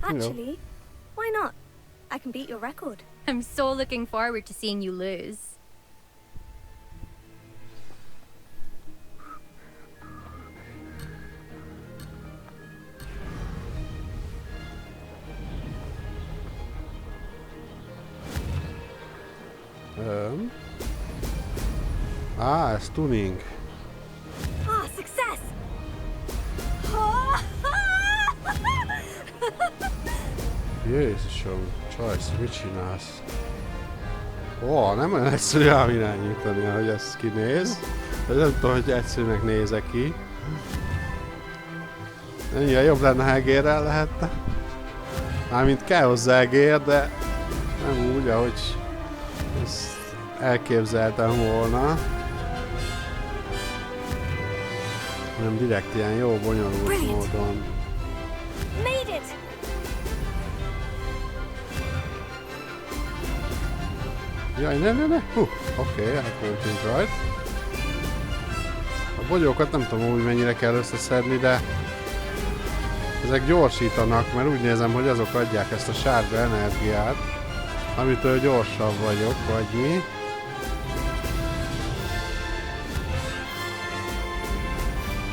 Actually, why not? I can beat your record. I'm so looking forward to seeing you lose. Ez tuning. Ah, success! Jézusom, Csajsz, mit csinálsz? Ó, nem olyan egyszerű ám irányítani, ahogy ez kinéz. De nem tudom, hogy egyszerűnek nézek ki. Ennyire jobb lenne, ha egérrel lehetne. Mármint kell hozzá egér, de nem úgy, ahogy ezt elképzeltem volna. Nem direkt ilyen jó, bonyolult módon. Made it! Jaj, ne! Oké, átvoltunk rajt. A bogyókat nem tudom, hogy mennyire kell összeszedni, de ezek gyorsítanak, mert úgy nézem, hogy azok adják ezt a sárga energiát, amitől gyorsabb vagyok, vagy mi.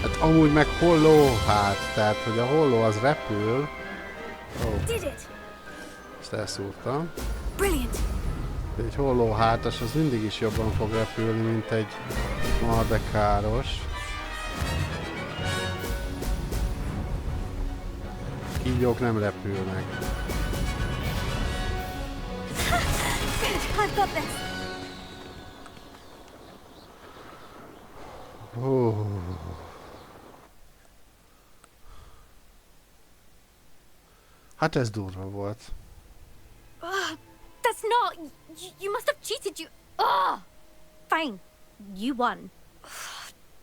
Hát amúgy meg holló hát, tehát hogy a holló az repül. Ezt elszúrtam. Egy holló hátas az mindig is jobban fog repülni, mint egy mardekáros. Kígyók nem repülnek. Hát ez durva volt. That's not... You must have cheated, you... Fine. You won.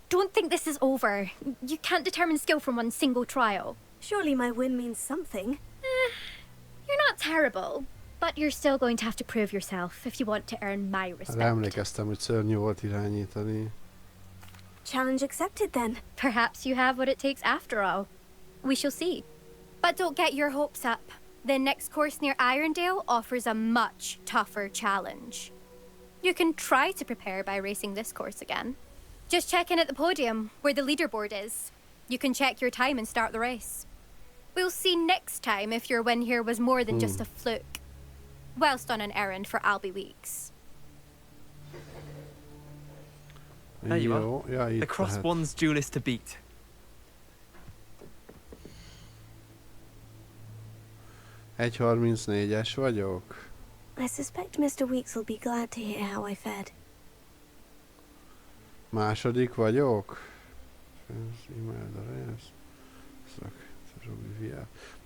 Don't think this is over. You can't determine skill from one single trial. Surely my win means something. You're not terrible, but you're still going to have to prove yourself if you want to earn my respect. Emlékeztem, hogy szörnyű volt irányítani. Challenge accepted then. Perhaps you have what it takes after all. We shall see. But don't get your hopes up. The next course near Irondale offers a much tougher challenge. You can try to prepare by racing this course again. Just check in at the podium, where the leaderboard is. You can check your time and start the race. We'll see next time if your win here was more than just a fluke. Whilst on an errand for Albie Weeks. There you are. The Cross Wands duelist to beat. 1:34-es vagyok. I suspect Mr. Weeks will be glad to hear how I fared. Második vagyok.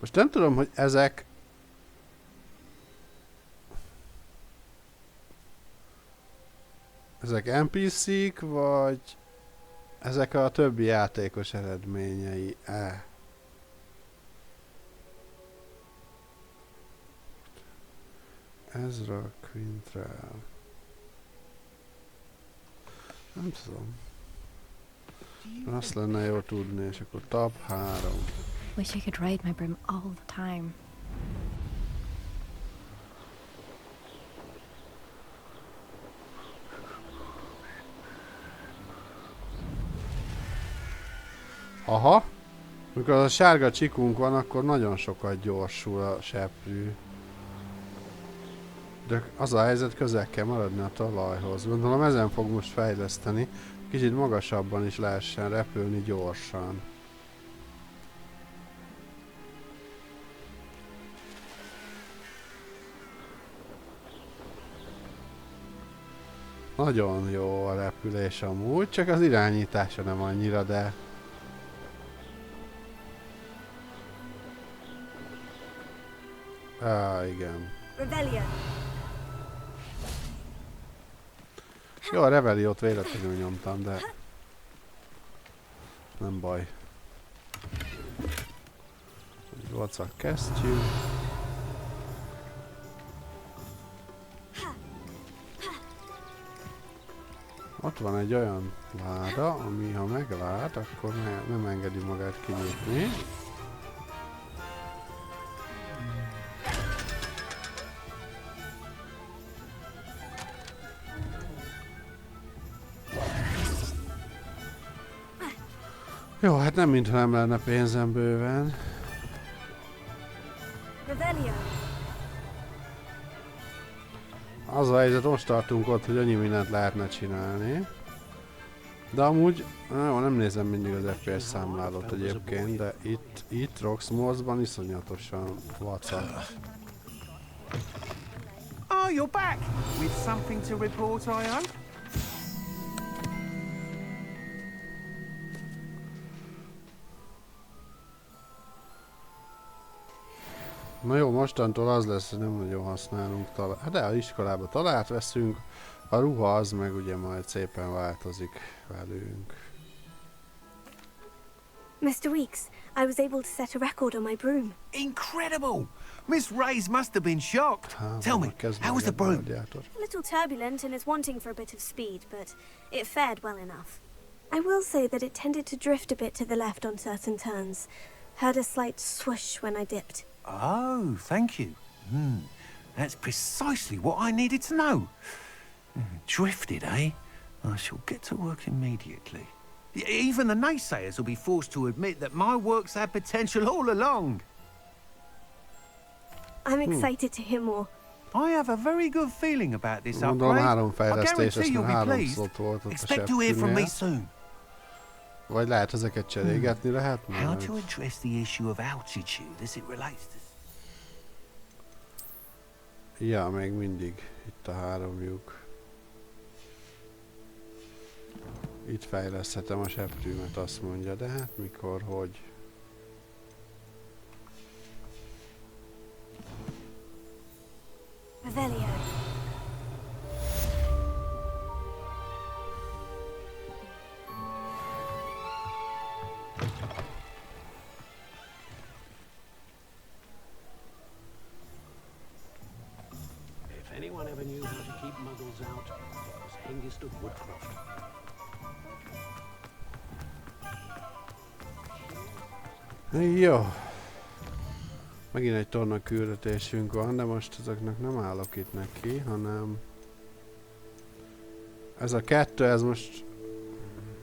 Most nem tudom, hogy ezek... Ezek NPC-k, vagy ezek a többi játékos eredményei? Ezra Quintrell. Nem tudom. Azt lenne jó tudni, és akkor top 3. Wish I could ride my broom all the time. Aha. Mikor a sárga csikunk van, akkor nagyon sokat gyorsul a seprű. De az a helyzet, közel kell maradni a talajhoz. Gondolom ezen fog most fejleszteni. Kicsit magasabban is lehessen repülni gyorsan. Nagyon jó a repülés amúgy, csak az irányítása nem annyira, de... igen. Jó, a Rebelliót véletlenül nyomtam, de... nem baj. Vacak kesztyű. Ott van egy olyan láda, ami ha meglát, akkor nem engedi magát kinyitni. Jó, hát nem mintha nem lenne pénzem bőven. Az a helyzet, most tartunk ott, hogy annyi mindent lehetne csinálni. De amúgy, nem nézem mindig az FPS számlálót egyébként, de itt Roxmorsban iszonyatosan vacak. Oh, you're back! With something to report, I hope? Na jó, mostantól az lesz, hogy nem nagyon használunk talát. Hát de az iskolába talát veszünk, a ruha az meg ugye majd szépen változik velünk. Mr. Weeks, I was able to set a record on my broom. Incredible! Miss Reyes must have been shocked. Tell me, how was the broom? A little turbulent and is wanting for a bit of speed, but it fared well enough. I will say that it tended to drift a bit to the left on certain turns. Heard a slight swoosh when I dipped. Oh, thank you. That's precisely what I needed to know. Drifted, eh? I shall get to work immediately. Even the naysayers will be forced to admit that my work's had potential all along. I'm excited to hear more. I have a very good feeling about this upgrade. I guarantee you'll be pleased. Expect to hear from me soon. Vagy lehet ezeket cserégetni, lehetne? How to address the issue of altitude as it relates to... Ja, még mindig itt a 3 lyuk. Itt fejleszthetem a septűmet, azt mondja, de hát mikor, hogy? Anyone ever knew how to keep muggles out, it was Hengist of Woodcroft. Jó. Megint egy torna küldetésünk van, de most ezeknek nem állok itt neki, hanem... Ez a 2, ez most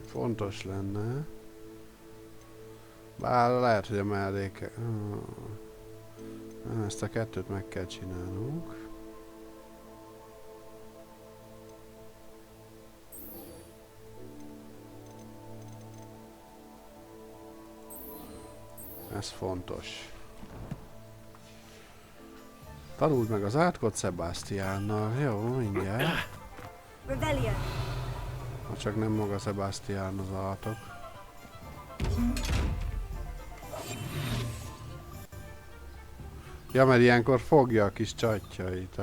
fontos lenne. Bár lehet, hogy a melléke... Ezt a 2-t meg kell csinálnunk. Ez fontos. Tanuld meg az átkot Sebastiánnal. Jó, mindjárt. Ha csak nem maga Sebastián az átok. Ja, mert ilyenkor fogja a kis csatjait.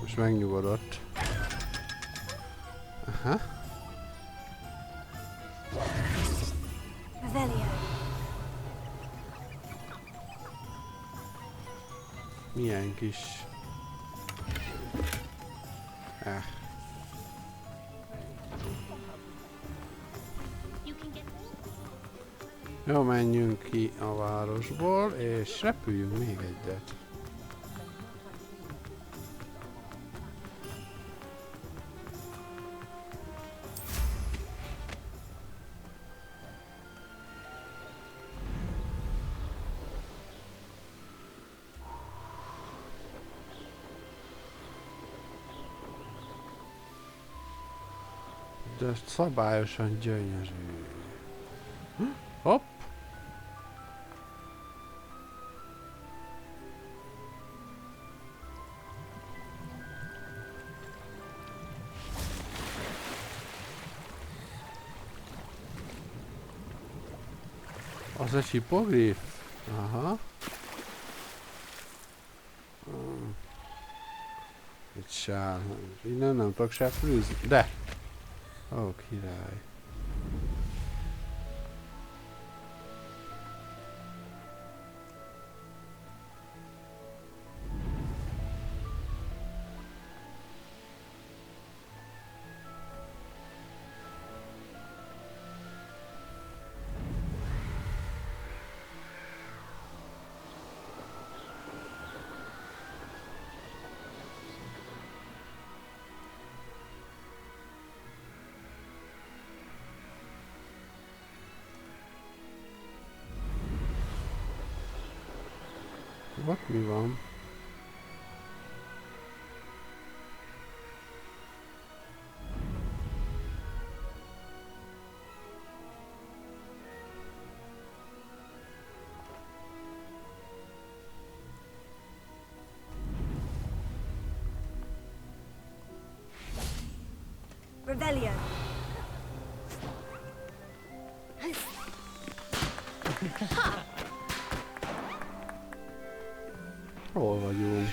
Most megnyugodott. Aha. Milyen kis... Jó, menjünk ki a városból, és repüljünk még egyet. De szabályosan gyönyörű. Hopp! Az egy hipogrif? Aha. Egy sál. Innen nem tudok se fűzni. De! Ó, király. Ott mi van? Revelio. Hol vagyunk?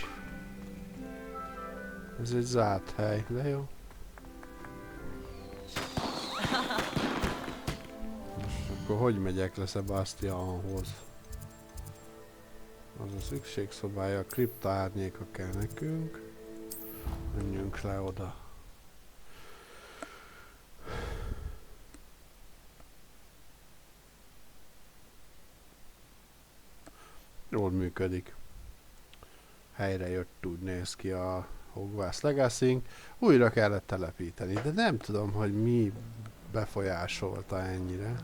Ez egy zárt hely, de jó. Most akkor hogy megyek le Sebastianhoz? Az a szükségszobája, a kripta árnyéka kell nekünk. Menjünk le oda. Jól működik. Helyre jött, úgy néz ki a Hogwarts Legacy-nk. Újra kellett telepíteni, de nem tudom, hogy mi befolyásolta ennyire.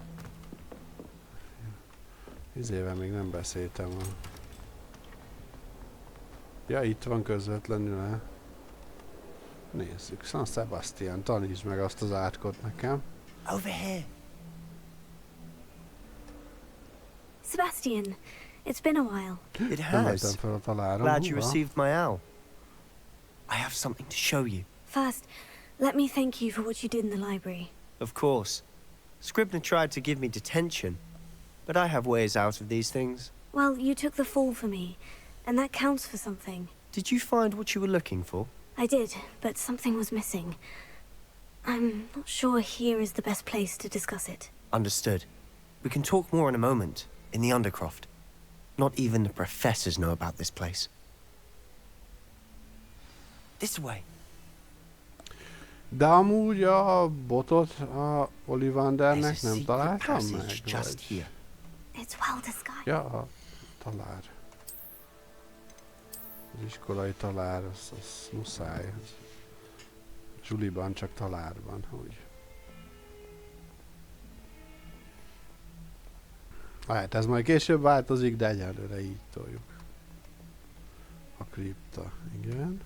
Izével még nem beszéltem a... Ja, itt van közvetlenül el. Nézzük, San Sebastian, tanítsd meg azt az átkot nekem. Over here. Sebastian, it's been a while. It has. Glad you Húha. received my owl. I have something to show you. First, let me thank you for what you did in the library. Of course. Scribner tried to give me detention, but I have ways out of these things. Well, you took the fall for me, and that counts for something. Did you find what you were looking for? I did, but something was missing. I'm not sure here is the best place to discuss it. Understood. We can talk more in a moment, in the Undercroft. Not even the professors know about this place. This way. De amúgy a botot a Ollivandernek nem találtam meg? Just here. It's well disguised. Ja, a talár. Az iskolai talár, az muszáj. Zsuliban, csak talárban, úgy. Hát ez majd később változik, de egyelőre így toljuk. A kripta, igen.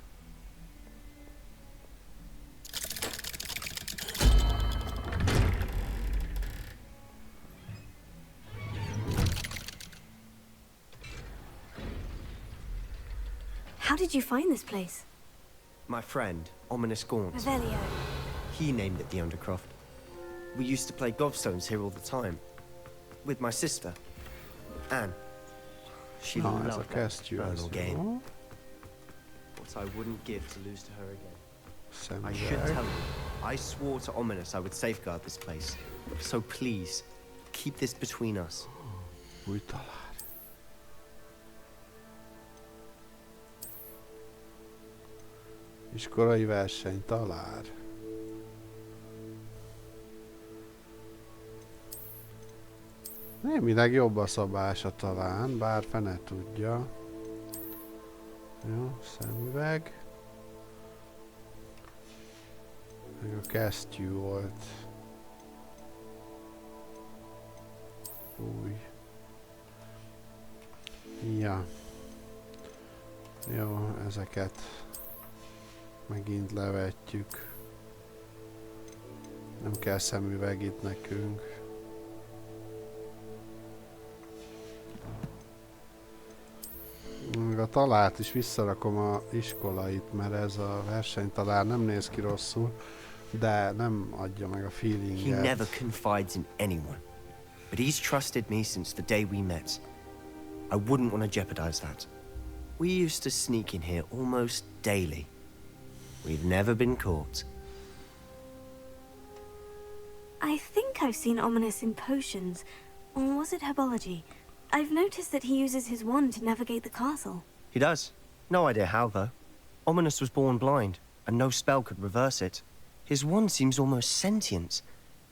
How did you find this place? My friend, Ominous Gaunt. Revelio. He named it the Undercroft. We used to play gobstones here all the time. With my sister, Anne. She loved that infernal game. What I wouldn't give to lose to her again. I should tell you, I swore to Ominous I would safeguard this place. So please, keep this between us. Új talár. Iskolai verseny, talár. Némileg jobb a szabása talán, bár fene tudja. Jó, szemüveg. Meg a kesztyű volt. Új. Ja. Jó, ezeket megint levetjük. Nem kell szemüveg itt nekünk. A talált is visszarakom a iskolait, mert ez a versenytalál nem néz ki rosszul, de nem adja meg a feelinget. He never confides in anyone, but he's trusted me since the day we met. I wouldn't want to jeopardize that. We used to sneak in here almost daily. We've never been caught. I think I've seen Ominous in potions. Or was it herbology? I've noticed that he uses his wand to navigate the castle. He does. No idea how, though. Ominous was born blind, and no spell could reverse it. His wand seems almost sentient.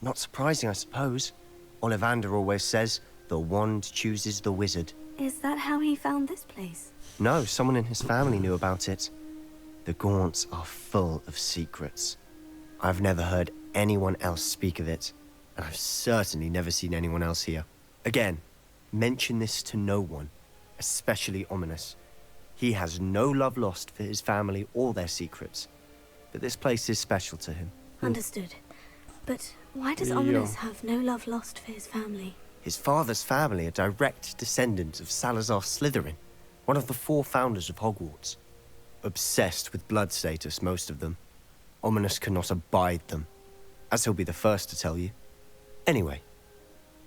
Not surprising, I suppose. Ollivander always says, the wand chooses the wizard. Is that how he found this place? No, someone in his family knew about it. The Gaunts are full of secrets. I've never heard anyone else speak of it, and I've certainly never seen anyone else here. Again, mention this to no one, especially Ominous. He has no love lost for his family or their secrets, but this place is special to him. Understood. But why does Ominous have no love lost for his family? His father's family are direct descendants of Salazar Slytherin, one of the 4 founders of Hogwarts. Obsessed with blood status, most of them. Ominous cannot abide them, as he'll be the first to tell you. Anyway,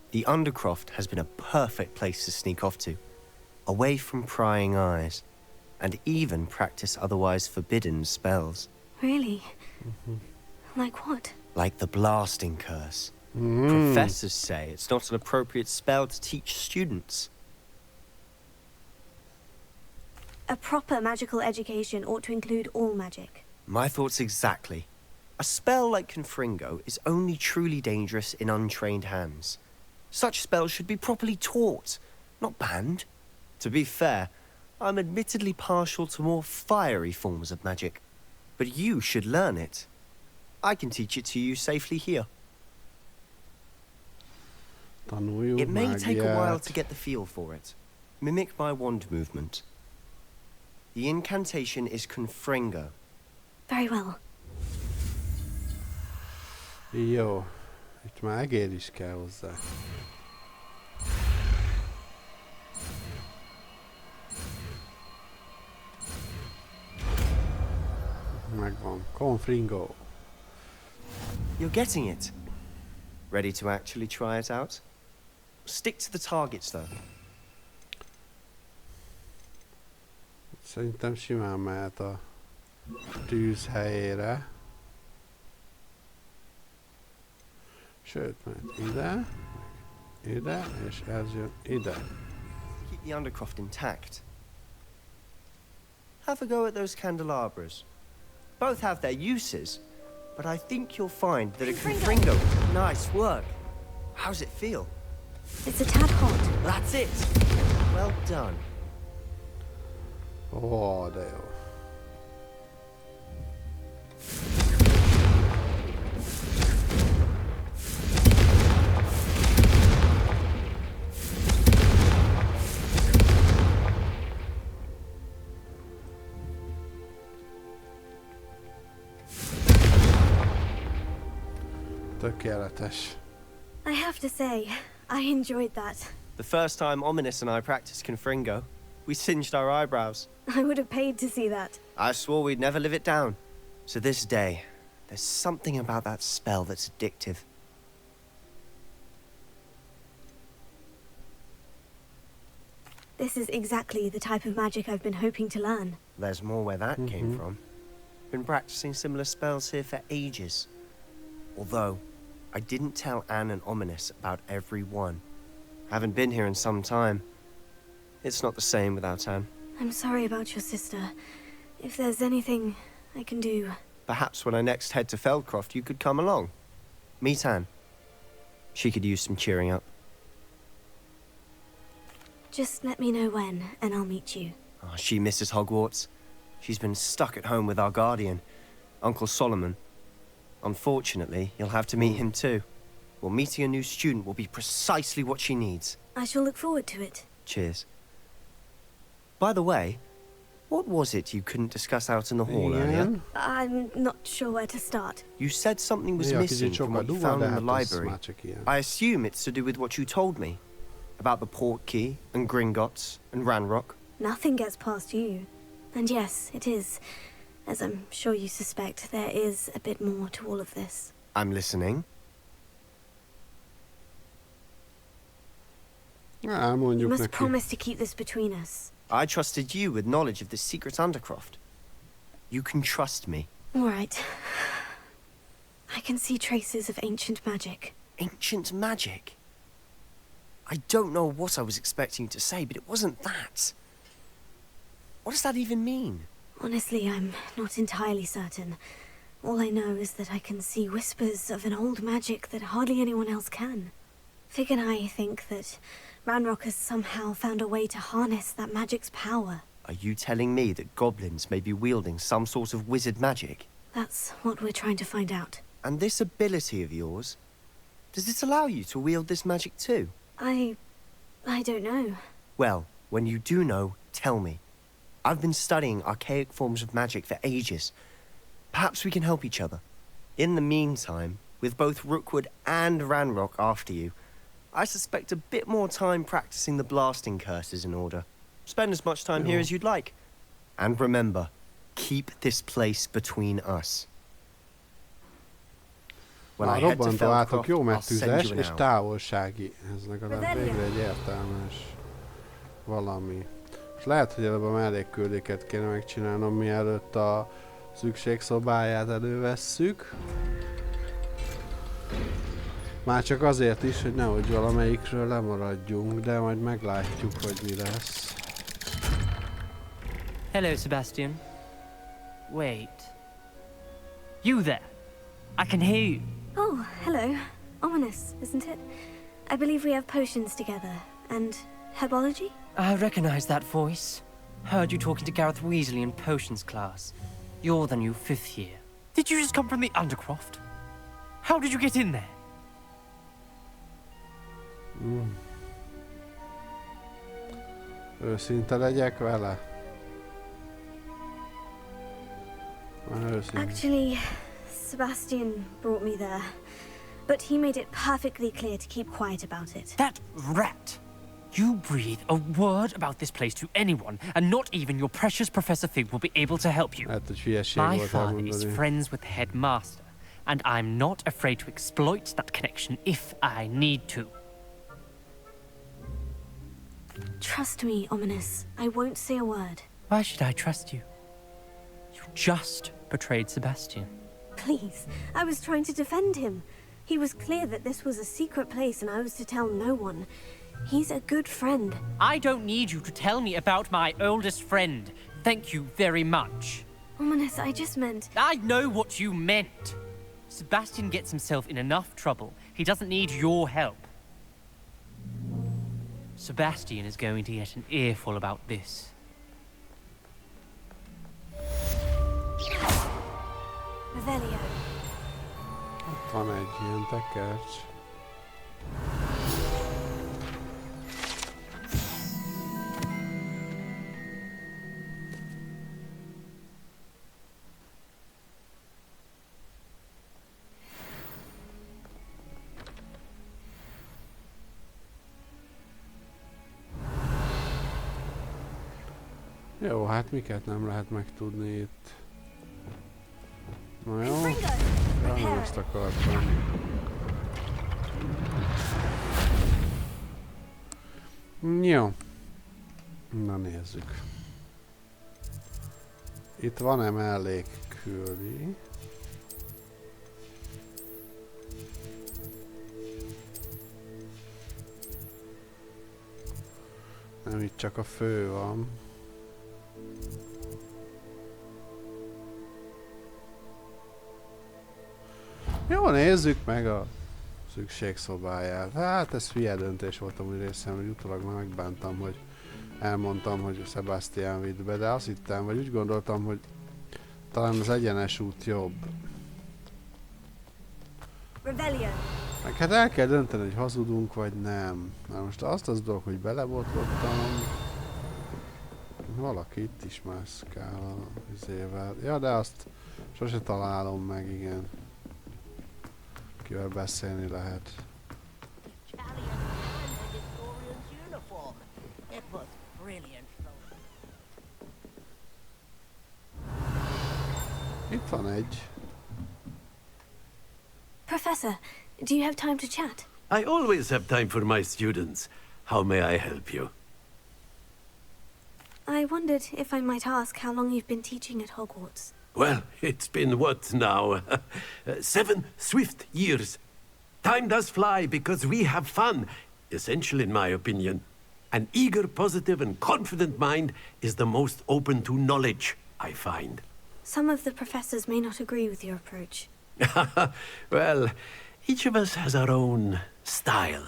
the Undercroft has been a perfect place to sneak off to, away from prying eyes, and even practice otherwise forbidden spells. Really? Like what? Like the blasting curse. Professors say it's not an appropriate spell to teach students. A proper magical education ought to include all magic. My thoughts exactly. A spell like Confringo is only truly dangerous in untrained hands. Such spells should be properly taught, not banned. To be fair, I'm admittedly partial to more fiery forms of magic, but you should learn it. I can teach it to you safely here. It may take a while to get the feel for it. Mimic my wand movement. The incantation is Confringo. Very well. Jó. Itt már egér is kell hozzá. Megvan. Confringo. You're getting it. Ready to actually try it out? Stick to the targets, though. Szerintem simán mehet a tűz helyére. Sőt, mehet ide, ide, és ez jön ide. Keep the Undercroft intact. Have a go at those candelabras. Both have their uses, but I think you'll find that a Confringo... Nice work. How's it feel? It's a tad hot. That's it. Well done. Ó, de jó. Tökéletes. I have to say, I enjoyed that. The first time Ominous and I practiced Confringo, we singed our eyebrows. I would have paid to see that. I swore we'd never live it down. To this day, there's something about that spell that's addictive. This is exactly the type of magic I've been hoping to learn. There's more where that came from. Been practicing similar spells here for ages. Although, I didn't tell Anne and Ominous about every one. Haven't been here in some time. It's not the same without Anne. I'm sorry about your sister. If there's anything I can do... Perhaps when I next head to Feldcroft, you could come along. Meet Anne. She could use some cheering up. Just let me know when, and I'll meet you. Oh, she misses Hogwarts. She's been stuck at home with our guardian, Uncle Solomon. Unfortunately, you'll have to meet him too. Well, meeting a new student will be precisely what she needs. I shall look forward to it. Cheers. By the way, What was it you couldn't discuss out in the hall earlier? I'm not sure where to start. You said something was missing from what you found in the library. I assume it's to do with what you told me. About the port key, and Gringotts, and Ranrock. Nothing gets past you. And yes, it is. As I'm sure you suspect, there is a bit more to all of this. I'm listening. You must promise to keep this between us. I trusted you with knowledge of this secret undercroft. You can trust me. All right. I can see traces of ancient magic. Ancient magic? I don't know what I was expecting you to say, but it wasn't that. What does that even mean? Honestly, I'm not entirely certain. All I know is that I can see whispers of an old magic that hardly anyone else can. Fig and I think that Ranrock has somehow found a way to harness that magic's power. Are you telling me that goblins may be wielding some sort of wizard magic? That's what we're trying to find out. And this ability of yours, does it allow you to wield this magic too? I don't know. Well, when you do know, tell me. I've been studying archaic forms of magic for ages. Perhaps we can help each other. In the meantime, with both Rookwood and Ranrock after you, I suspect a bit more time practicing the blasting curse is in order. Spend as much time here as you'd like. And remember, keep this place between us. When I head to Robbantóátok jó, mert I'll send tüzes you an és hour. távolsági. Ez legalább végre egy értelmes valami. És lehet, hogy előbb a mellékküldéket kéne megcsinálnom, mielőtt a szükségszobáját elővesszük. Már csak azért is, hogy nehogy valamelyikről lemaradjunk, de majd meglátjuk, hogy mi lesz. Hello, Sebastian. Wait. You there? I can hear you. Oh, hello. Ominous, isn't it? I believe we have potions together. And herbology? I recognize that voice. Heard you talking to Gareth Weasley in potions class. You're the new 5th year. Did you just come from the Undercroft? How did you get in there? Őszinte legyek vele? Actually, Sebastian brought me there. But he made it perfectly clear to keep quiet about it. That rat! You breathe a word about this place to anyone, and not even your precious Professor Fig will be able to help you. My father is friends with the headmaster, and I'm not afraid to exploit that connection if I need to. Trust me, Ominous. I won't say a word. Why should I trust you? You just betrayed Sebastian. Please, I was trying to defend him. He was clear that this was a secret place and I was to tell no one. He's a good friend. I don't need you to tell me about my oldest friend. Thank you very much. Ominous, I just meant... I know what you meant. Sebastian gets himself in enough trouble. He doesn't need your help. Sebastian is going to get an earful about this. Revelio. Ott van egy ilyen tekercs. Jó, hát miket nem lehet megtudni itt. Na jó, nem ezt akartam. Jó. Na nézzük. Itt van-e mellékküli? Nem, itt csak a fő van. Jó, nézzük meg a szükségszobáját. Hát ez hülye döntés volt a részemről, hogy utólag már megbántam, hogy elmondtam, hogy Sebastian vitt be, de azt hittem, vagy úgy gondoltam, hogy talán az egyenes út jobb. Meg hát el kell dönteni, hogy hazudunk, vagy nem. Na most azt az dolog, hogy belebotlottam. Valaki itt is mászkál az izével. Ja, de azt sose találom meg, igen. Kivel beszélni lehet. Itt van egy. Professor, do you have time to chat? I always have time for my students. How may I help you? I wondered if I might ask how long you've been teaching at Hogwarts. Well, it's been what now? 7 swift years. Time does fly because we have fun. Essential in my opinion. An eager, positive and confident mind is the most open to knowledge, I find. Some of the professors may not agree with your approach. Well, each of us has our own style,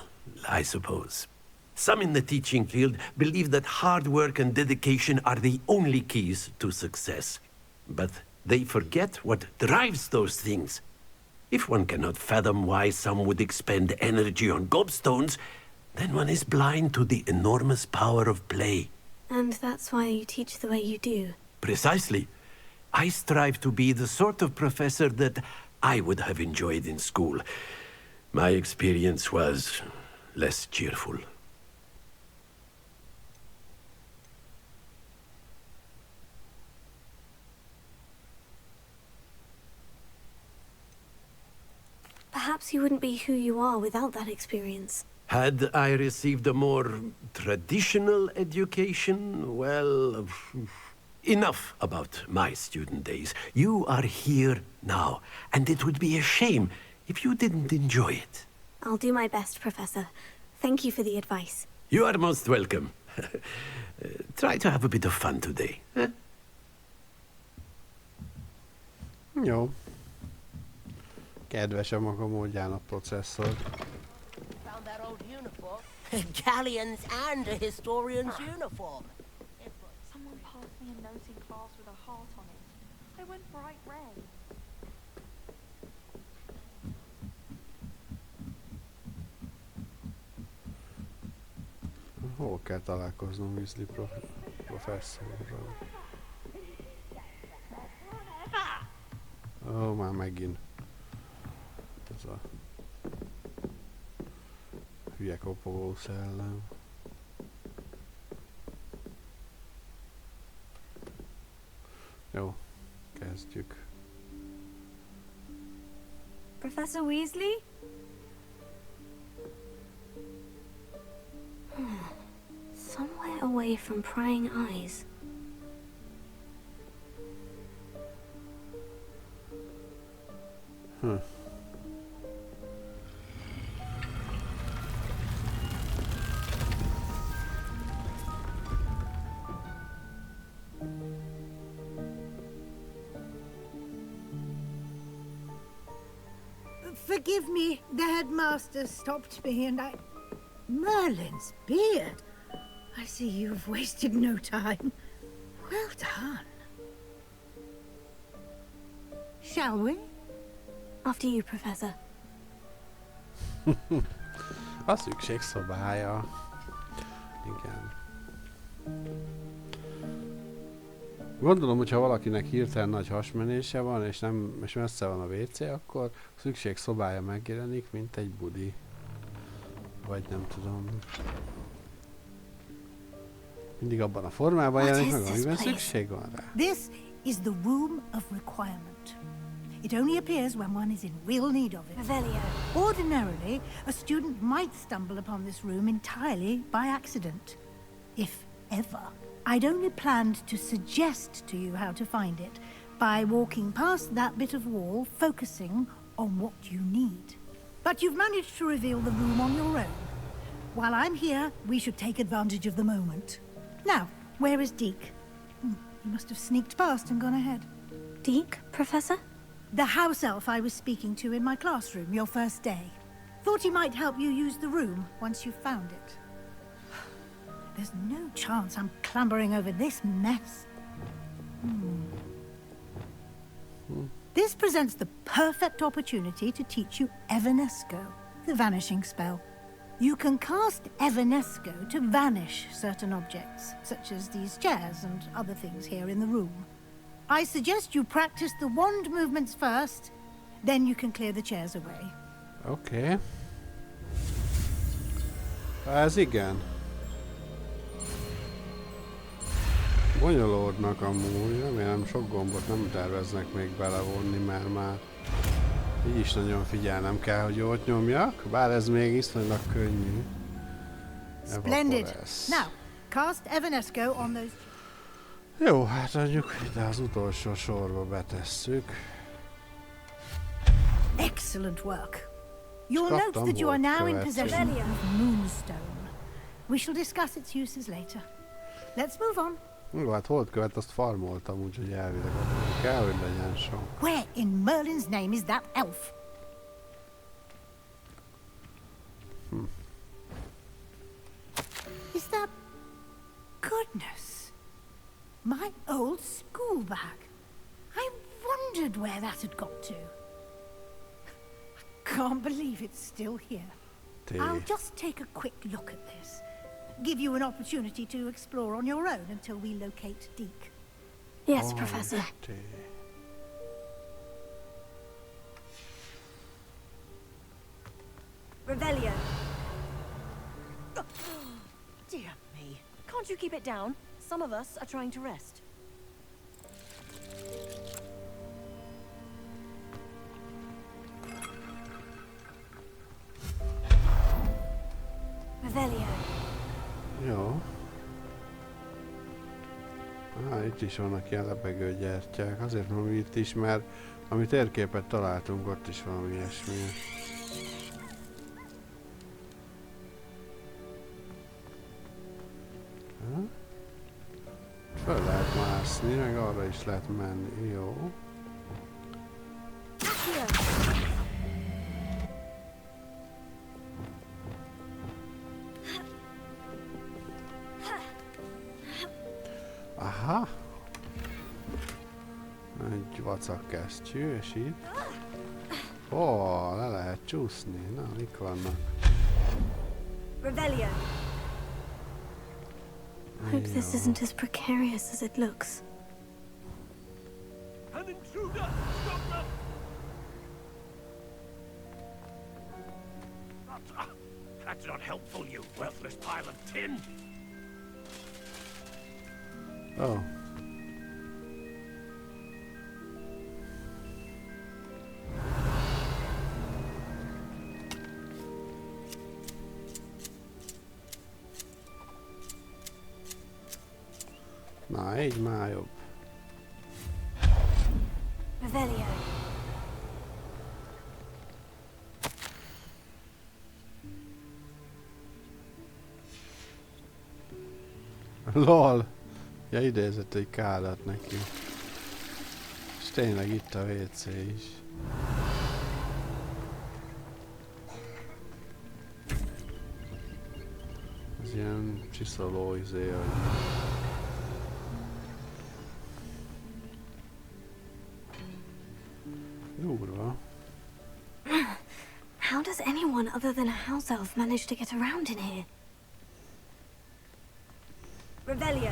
I suppose. Some in the teaching field believe that hard work and dedication are the only keys to success. But they forget what drives those things. If one cannot fathom why some would expend energy on gobstones, then one is blind to the enormous power of play. And that's why you teach the way you do. Precisely. I strive to be the sort of professor that I would have enjoyed in school. My experience was less cheerful. Perhaps you wouldn't be who you are without that experience. Had I received a more traditional education, well, enough about my student days. You are here now, and it would be a shame if you didn't enjoy it. I'll do my best, Professor. Thank you for the advice. You are most welcome. Try to have a bit of fun today. Huh? Jó. Kedves a maga módján a processzor. Galleons and a historian's uniform. Someone passed me a note in class with a heart on it. I went bright red. Hol kell találkoznom Weasley professzorral? Ó, már megint. Ez a hülye kopogó szellem. Jó, kezdjük. Professor Weasley? Somewhere away from prying eyes. Forgive me, the headmaster stopped me and I... Merlin's beard! I see you've wasted no time. Well done. Shall we? After you, Professor. A szükségszobája. Igen. Gondolom, hogyha valakinek hirtelen nagy hasmenése van, és messze van a WC, akkor a szükségszobája megjelenik, mint egy budi. Vagy nem tudom. Mindig abban a formában jelenik meg, amiben szükség van rá. This is the room of requirement. It only appears when one is in real need of it. Revelio. Ordinarily, a student might stumble upon this room entirely by accident. If ever. I'd only planned to suggest to you how to find it by walking past that bit of wall, focusing on what you need. But you've managed to reveal the room on your own. While I'm here, we should take advantage of the moment. Now, where is Deke? He must have sneaked past and gone ahead. Deke, Professor? The house elf I was speaking to in my classroom your first day. Thought he might help you use the room once you've found it. There's no chance I'm clambering over this mess. This presents the perfect opportunity to teach you Evanesco, the vanishing spell. You can cast Evanesco to vanish certain objects, such as these chairs and other things here in the room. I suggest you practice the wand movements first, then you can clear the chairs away. Okay. Ez igen. Bonyolódnak amúgy, remélem sok gombot nem terveznek még belevonni, mert már így is nagyon figyelnem kell, hogy jót nyomjak, bár ez még viszonylag könnyű. Splendid. Now, cast Evanesco on those... Jó, hát mondjuk ide az utolsó sorba betesszük. Excellent work. You'll note that you are now in possession of Moonstone. We shall discuss its uses later. Let's move on. Jó, hát holdkövet azt farmoltam, úgyhogy elvileg kell, hogy legyen sok. Where in Merlin's name is that elf? Is that... Goodness. My old school bag. I wondered where that had got to. Can't believe it's still here. I'll just take a quick look at this. Give you an opportunity to explore on your own until we locate Deke. Yes, Professor. Revelio. Dear me. Can't you keep it down? Some of us are trying to rest. Revelio. Jó. Itt is vannak ilyen lebegő gyertyák. Azért mondom itt is, mert ami térképet találtunk, ott is valami ilyesmi. Föl lehet mászni, meg arra is lehet menni. Jó. Aha. Egy vacak kesztyű, és itt. Ó, le lehet csúszni. Na, mik vannak? Revelio. Hope this isn't as precarious as it looks. An intruder! Stop them! That's not helpful, you worthless pile of tin! Oh. Na, így már jobb. Revelio. LOL! Ja, idézett egy kádat neki. És tényleg itt a WC is. Ez ilyen csiszoló izé, hogy... Durva. How does anyone other than a house elf manage to get around in here? Revelio.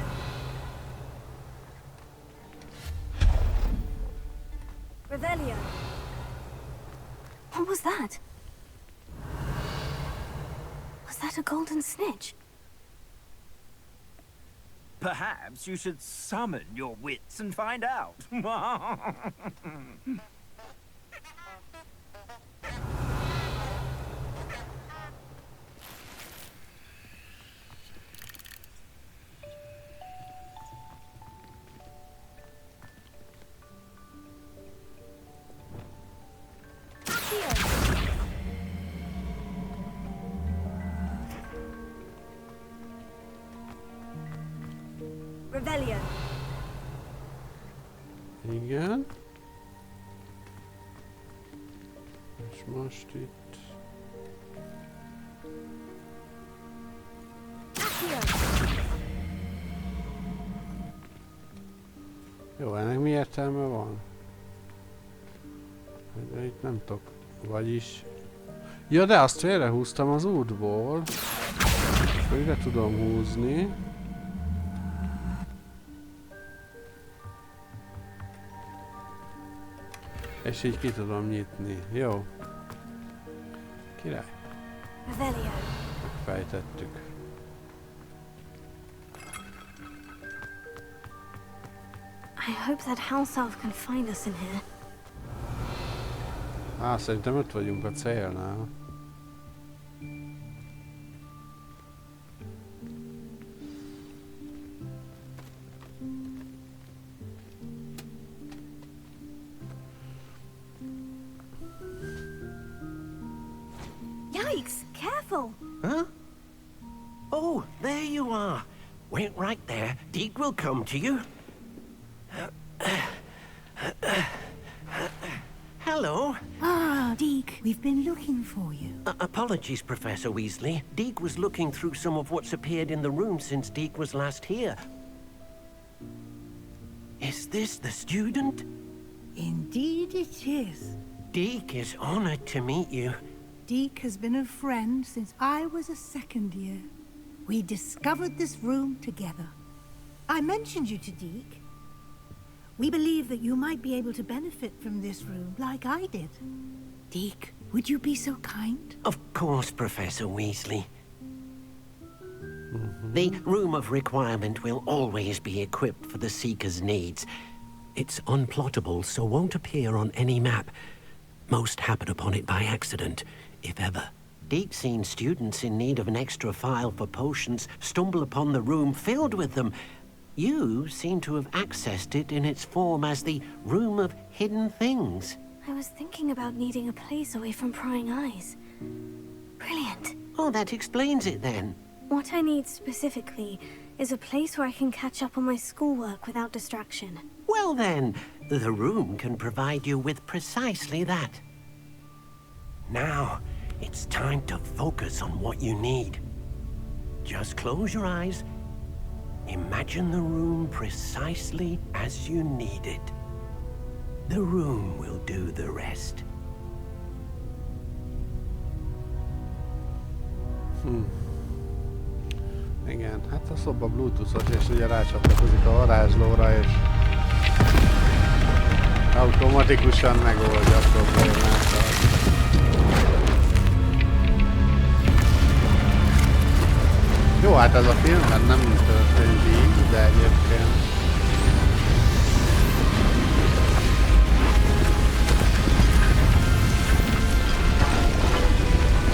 Revelio. What was that? Was that a golden snitch? Perhaps you should summon your wits and find out. Revelio. Igen. És most itt... Jó, ennek mi értelme van? De itt nem tudok. Vagyis... Ja, de azt félrehúztam az útból. Félre tudom húzni. És így ki tudom nyitni. Jó. Király. Fejtettük. I hope that house elf can find us in here. Szerintem ott vagyunk a célnál. Yikes! Careful! Huh? Oh, there you are. Wait right there. Deke will come to you. Hello. Ah, Deke, we've been looking for you. Apologies, Professor Weasley. Deke was looking through some of what's appeared in the room since Deke was last here. Is this the student? Indeed it is. Deke is honored to meet you. Deke has been a friend since I was a second year. We discovered this room together. I mentioned you to Deke. We believe that you might be able to benefit from this room like I did. Deke, would you be so kind? Of course, Professor Weasley. The Room of Requirement will always be equipped for the Seeker's needs. It's unplottable, so won't appear on any map. Most happen upon it by accident, if ever. Deke's seen students in need of an extra file for potions stumble upon the room filled with them. You seem to have accessed it in its form as the Room of Hidden Things. I was thinking about needing a place away from prying eyes. Brilliant. Oh, that explains it then. What I need specifically is a place where I can catch up on my schoolwork without distraction. Well then, the room can provide you with precisely that. Now, it's time to focus on what you need. Just close your eyes. Imagine the room precisely as you need it. The room will do the rest. Igen, hát a szoba bluetooth-os, és ugye rácsatlakozik a varázslóra, és automatikusan megoldja a problémákat. Jó, hát ez a filmben nem történt így, de egyébként...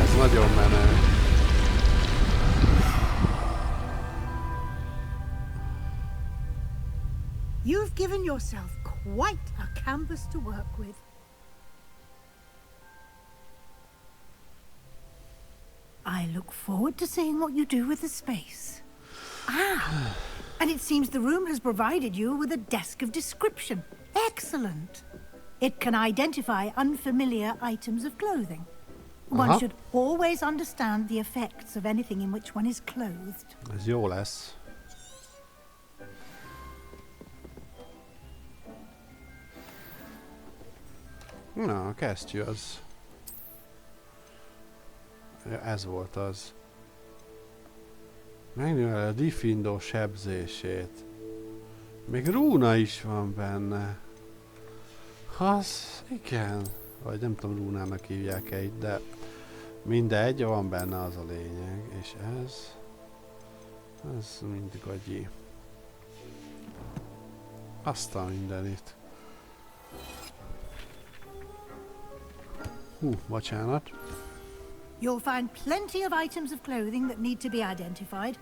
Ez nagyon menő. You've given yourself quite a canvas to work with. I look forward to seeing what you do with the space. Ah, and it seems the room has provided you with a desk of description. Excellent. It can identify unfamiliar items of clothing. One should always understand the effects of anything in which one is clothed. Ez jó lesz. Na, a kesztyű az... Ja, ez volt az. Megnöveli a Diffindó sebzését. Még rúna is van benne. Az, igen. Vagy nem tudom, rúnának hívják-e itt, de mindegy, van benne, az a lényeg. És ez... Ez mind gagyi. Azt a mindenit. Bocsánat. You'll find plenty of items of clothing that need to be identified.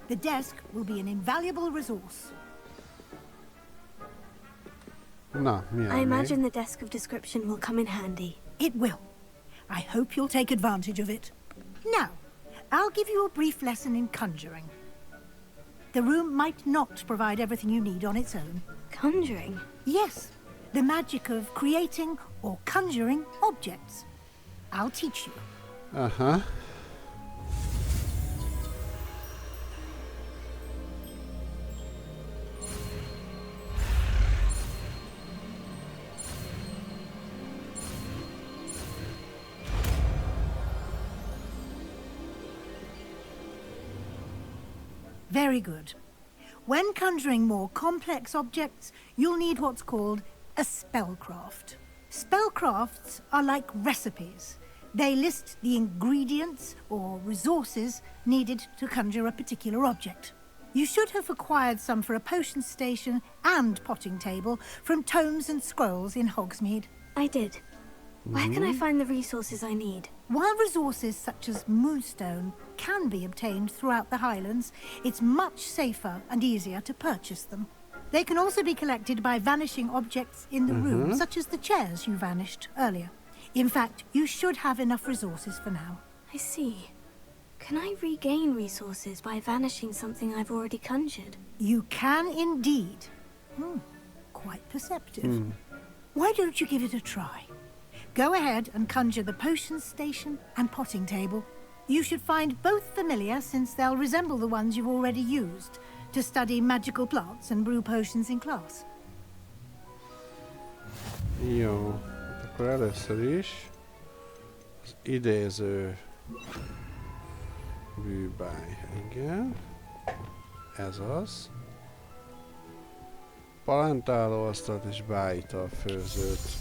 The desk will be an invaluable resource. Na, mi a I imagine the desk of description will come in handy. It will. I hope you'll take advantage of it. Now, I'll give you a brief lesson in conjuring. The room might not provide everything you need on its own. Conjuring? Yes, the magic of creating or conjuring objects. I'll teach you. Uh-huh. Very good. When conjuring more complex objects, you'll need what's called a spellcraft. Spellcrafts are like recipes. They list the ingredients or resources needed to conjure a particular object. You should have acquired some for a potion station and potting table from tomes and scrolls in Hogsmeade. I did. Where can I find the resources I need? While resources such as moonstone can be obtained throughout the Highlands, it's much safer and easier to purchase them. They can also be collected by vanishing objects in the room, such as the chairs you vanished earlier. In fact, you should have enough resources for now. I see. Can I regain resources by vanishing something I've already conjured? You can indeed. Quite perceptive. Why don't you give it a try? Go ahead and conjure the potion station and potting table. You should find both familiar, since they'll resemble the ones you've already used to study magical plants and brew potions in class. Jó, akkor először is az idéző bűbáj. Igen, ez az. Palentálóasztalt és bájital főzőt.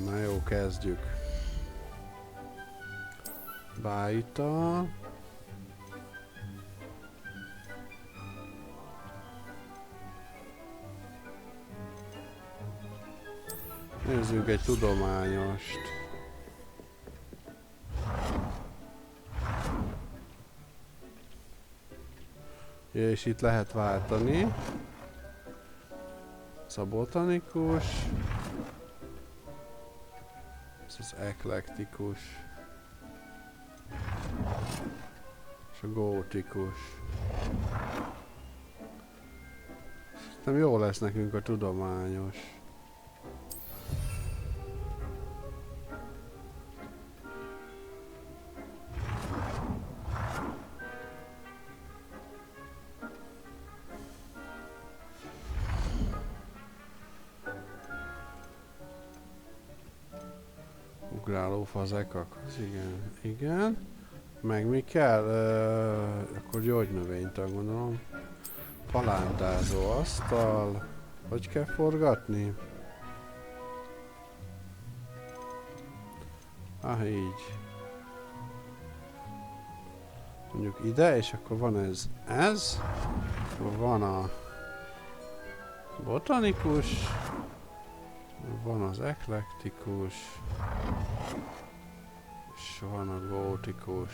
Na jó, kezdjük. Bájital. Nézzünk egy tudományost. Ja, és itt lehet váltani. Ez a botanikus. Ez az eklektikus. És a gótikus. Nem jó lesz nekünk a tudományos. Ugráló fazekak, igen, igen. Meg mi kell? Akkor gyógynövénytag, gondolom. Palántázó asztal. Hogy kell forgatni? Így. Mondjuk ide, és akkor van ez. Akkor van a botanikus. Van az eklektikus. És van a gótikus.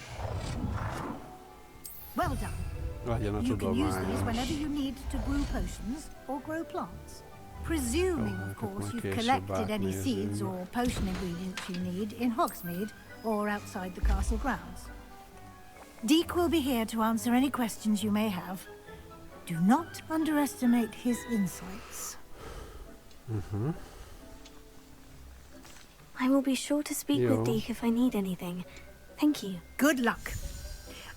Well done. Legyen a You can use these tudományos. whenever you need to brew potions or grow plants. Presuming, of course, you've collected any seeds or potion ingredients you need in Hogsmeade or outside the castle grounds. Deke will be here to answer any questions you may have. Do not underestimate his insights. I will be sure to speak with Deke if I need anything. Thank you. Good luck.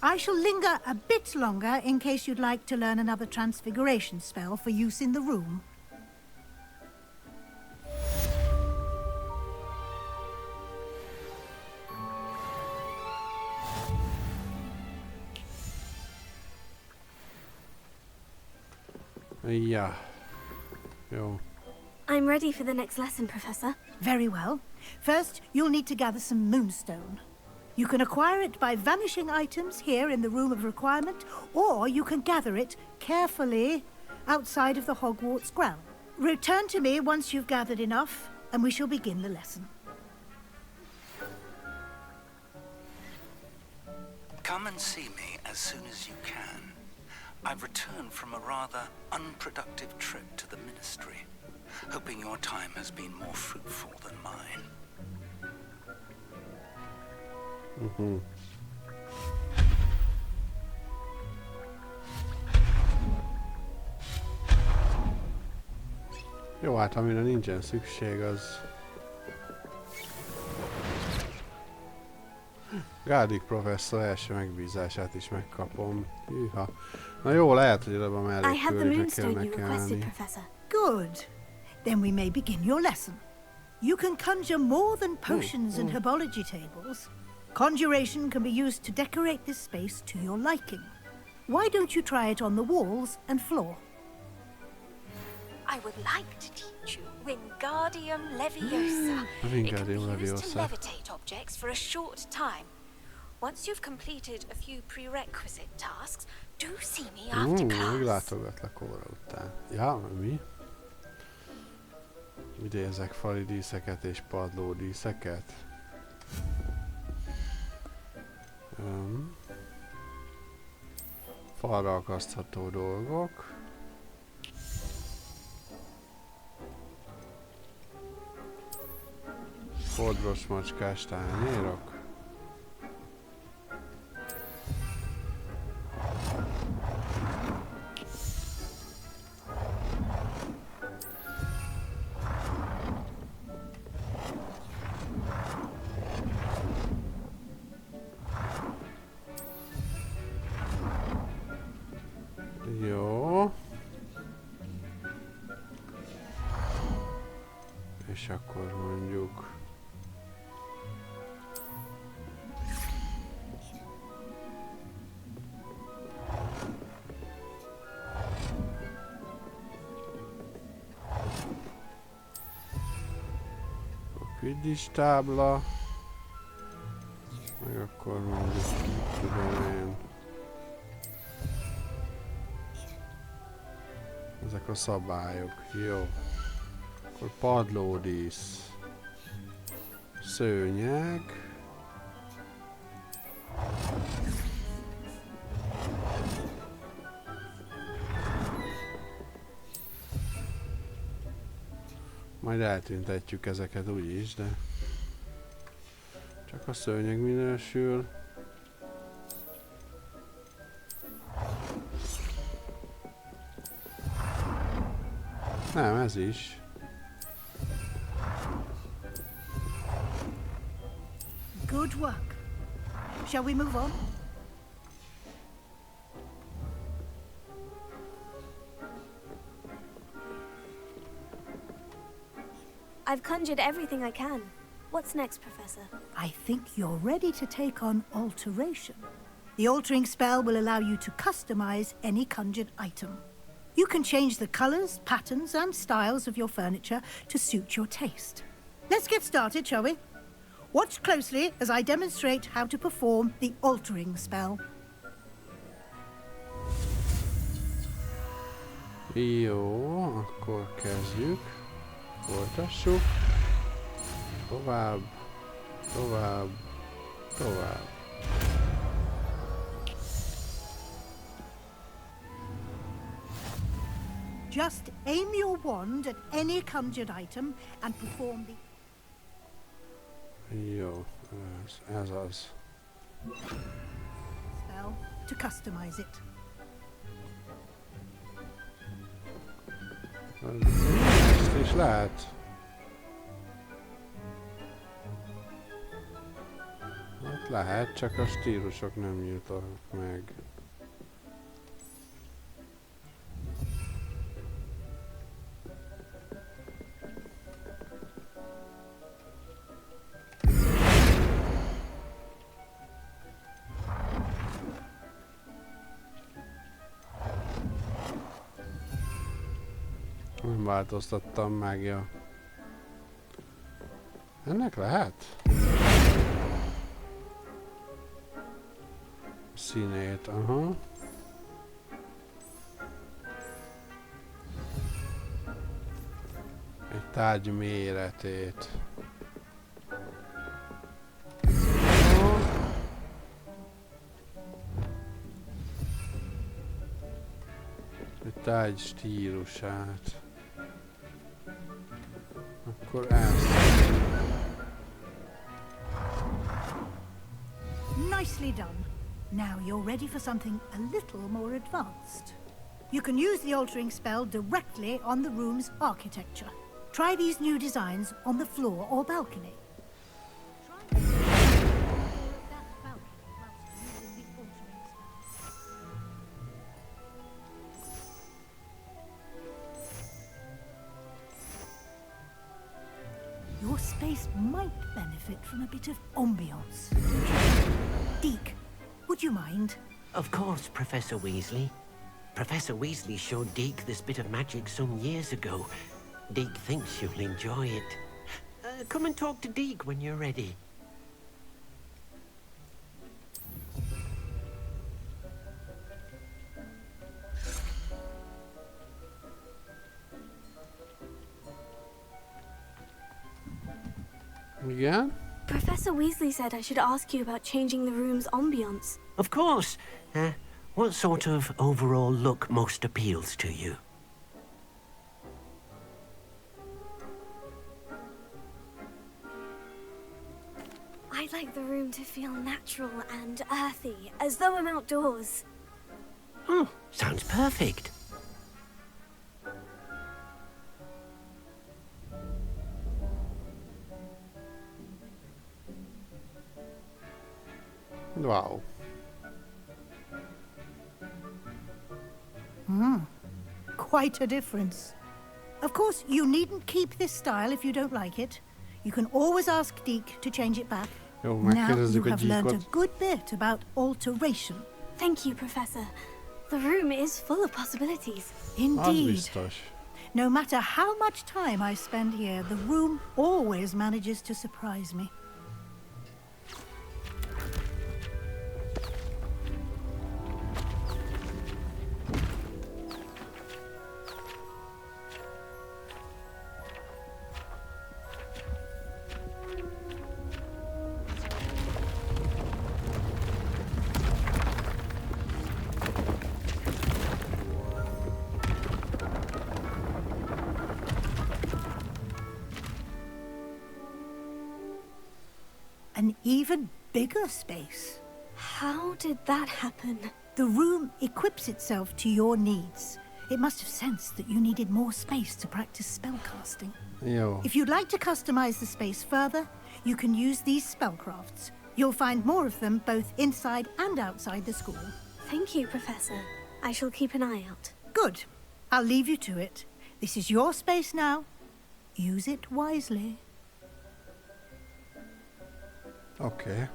I shall linger a bit longer in case you'd like to learn another transfiguration spell for use in the room. Yeah. Yo. I'm ready for the next lesson, Professor. Very well. First, you'll need to gather some moonstone. You can acquire it by vanishing items here in the Room of Requirement, or you can gather it carefully outside of the Hogwarts ground. Return to me once you've gathered enough, and we shall begin the lesson. Come and see me as soon as you can. I've returned from a rather unproductive trip to the Ministry, hoping your time has been more fruitful than mine. Jó, hát amire nincsen szükség, az... Gádik professzor első megbízását is megkapom. Hűha. Na jó, lehet, hogy oda mellékkülnek kell nekelni. Good. Then we may begin your lesson. You can conjure more than potions and herbology tables. Conjuration can be used to decorate this space to your liking. Why don't you try it on the walls and floor? I would like to teach you Wingardium Leviosa. It can be used to levitate objects for a short time. Once you've completed a few prerequisite tasks, do see me after class. Meglátogatlak óra után. Ja, mi? Idézek fali díszeket és padló díszeket. Falra akasztható dolgok. Fodros macskás tányérok. Jó. És akkor mondjuk Quidditch tábla, meg akkor mondjuk, tudom én, ezek a szabályok, jó. Akkor padlódísz, szőnyeg, majd eltüntetjük ezeket úgyis, de csak a szőnyeg minősül. Nem, ez is. Good work. Shall we move on? I've conjured everything I can. What's next, Professor? I think you're ready to take on alteration. The altering spell will allow you to customize any conjured item. You can change the colors, patterns, and styles of your furniture to suit your taste. Let's get started, shall we? Watch closely as I demonstrate how to perform the altering spell. Jó, akkor kezdjük. Folytassuk. Tovább, tovább, tovább. Just aim your wand at any conjured item and perform the... Jó, ez az. Spell to customize it. Ezt is lehet. Hát lehet, csak a stílusok nem nyíltak meg. Nem változtattam meg, ja. Ennek lehet? Színét, aha. Egy tárgy méretét. Egy tárgy stílusát. Akkor ezt. Nicely done. Now you're ready for something a little more advanced. You can use the altering spell directly on the room's architecture. Try these new designs on the floor or balcony. Your space might benefit from a bit of ambiance. Deke, would you mind? Of course, Professor Weasley. Professor Weasley showed Deke this bit of magic some years ago. Deke thinks you'll enjoy it. Come and talk to Deke when you're ready. Yeah? Professor Weasley said I should ask you about changing the room's ambience. Of course. What sort of overall look most appeals to you? I'd like the room to feel natural and earthy, as though I'm outdoors. Oh, sounds perfect. Wow. Quite a difference. Of course, you needn't keep this style if you don't like it. You can always ask Deke to change it back. Now you have learned a good bit about alteration. Thank you, Professor. The room is full of possibilities. Indeed. No matter how much time I spend here, the room always manages to surprise me. An even bigger space. How did that happen? The room equips itself to your needs. It must have sensed that you needed more space to practice spellcasting. Yo. If you'd like to customize the space further, you can use these spellcrafts. You'll find more of them both inside and outside the school. Thank you, Professor. I shall keep an eye out. Good. I'll leave you to it. This is your space now. Use it wisely. Oké.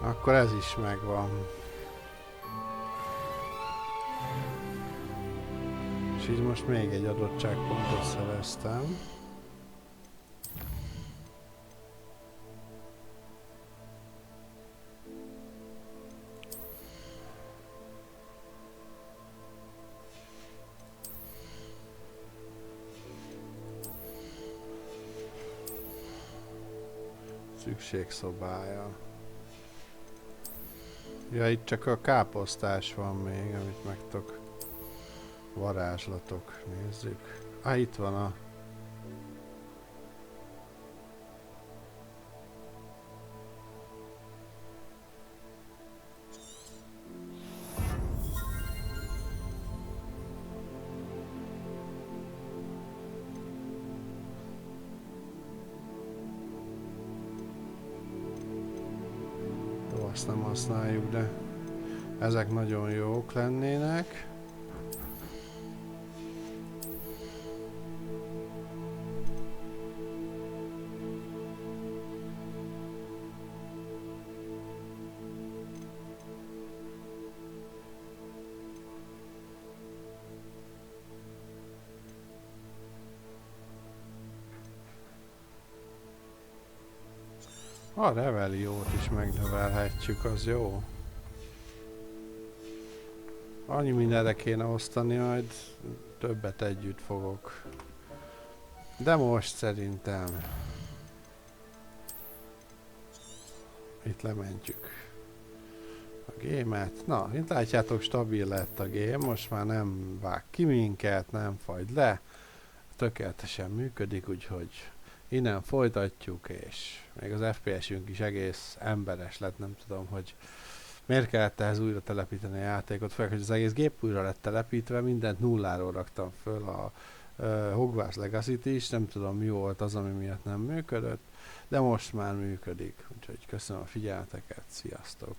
Akkor ez is megvan. És így most még egy adottságpontot szereztem. Szükségszobája. Ja, itt csak a káposztás van még, amit meg tudok. Varázslatok, nézzük. Itt van a... Azt nem használjuk, de ezek nagyon jók lennének. A Reveliót is megnövelhetjük, az jó. Annyi mindenre kéne osztani, majd többet együtt fogok. De most szerintem... Itt lementjük a gémet. Na, mint látjátok, stabil lett a gém, most már nem vág ki minket, nem fagy le. Tökéletesen működik, úgyhogy innen folytatjuk, és még az FPS-ünk is egész emberes lett, nem tudom, hogy miért kellett ehhez újra telepíteni a játékot, főleg, hogy az egész gép újra lett telepítve, mindent nulláról raktam föl, a Hogwarts Legacy-t is, nem tudom mi volt az, ami miatt nem működött, de most már működik, úgyhogy köszönöm a figyelmeteket, sziasztok!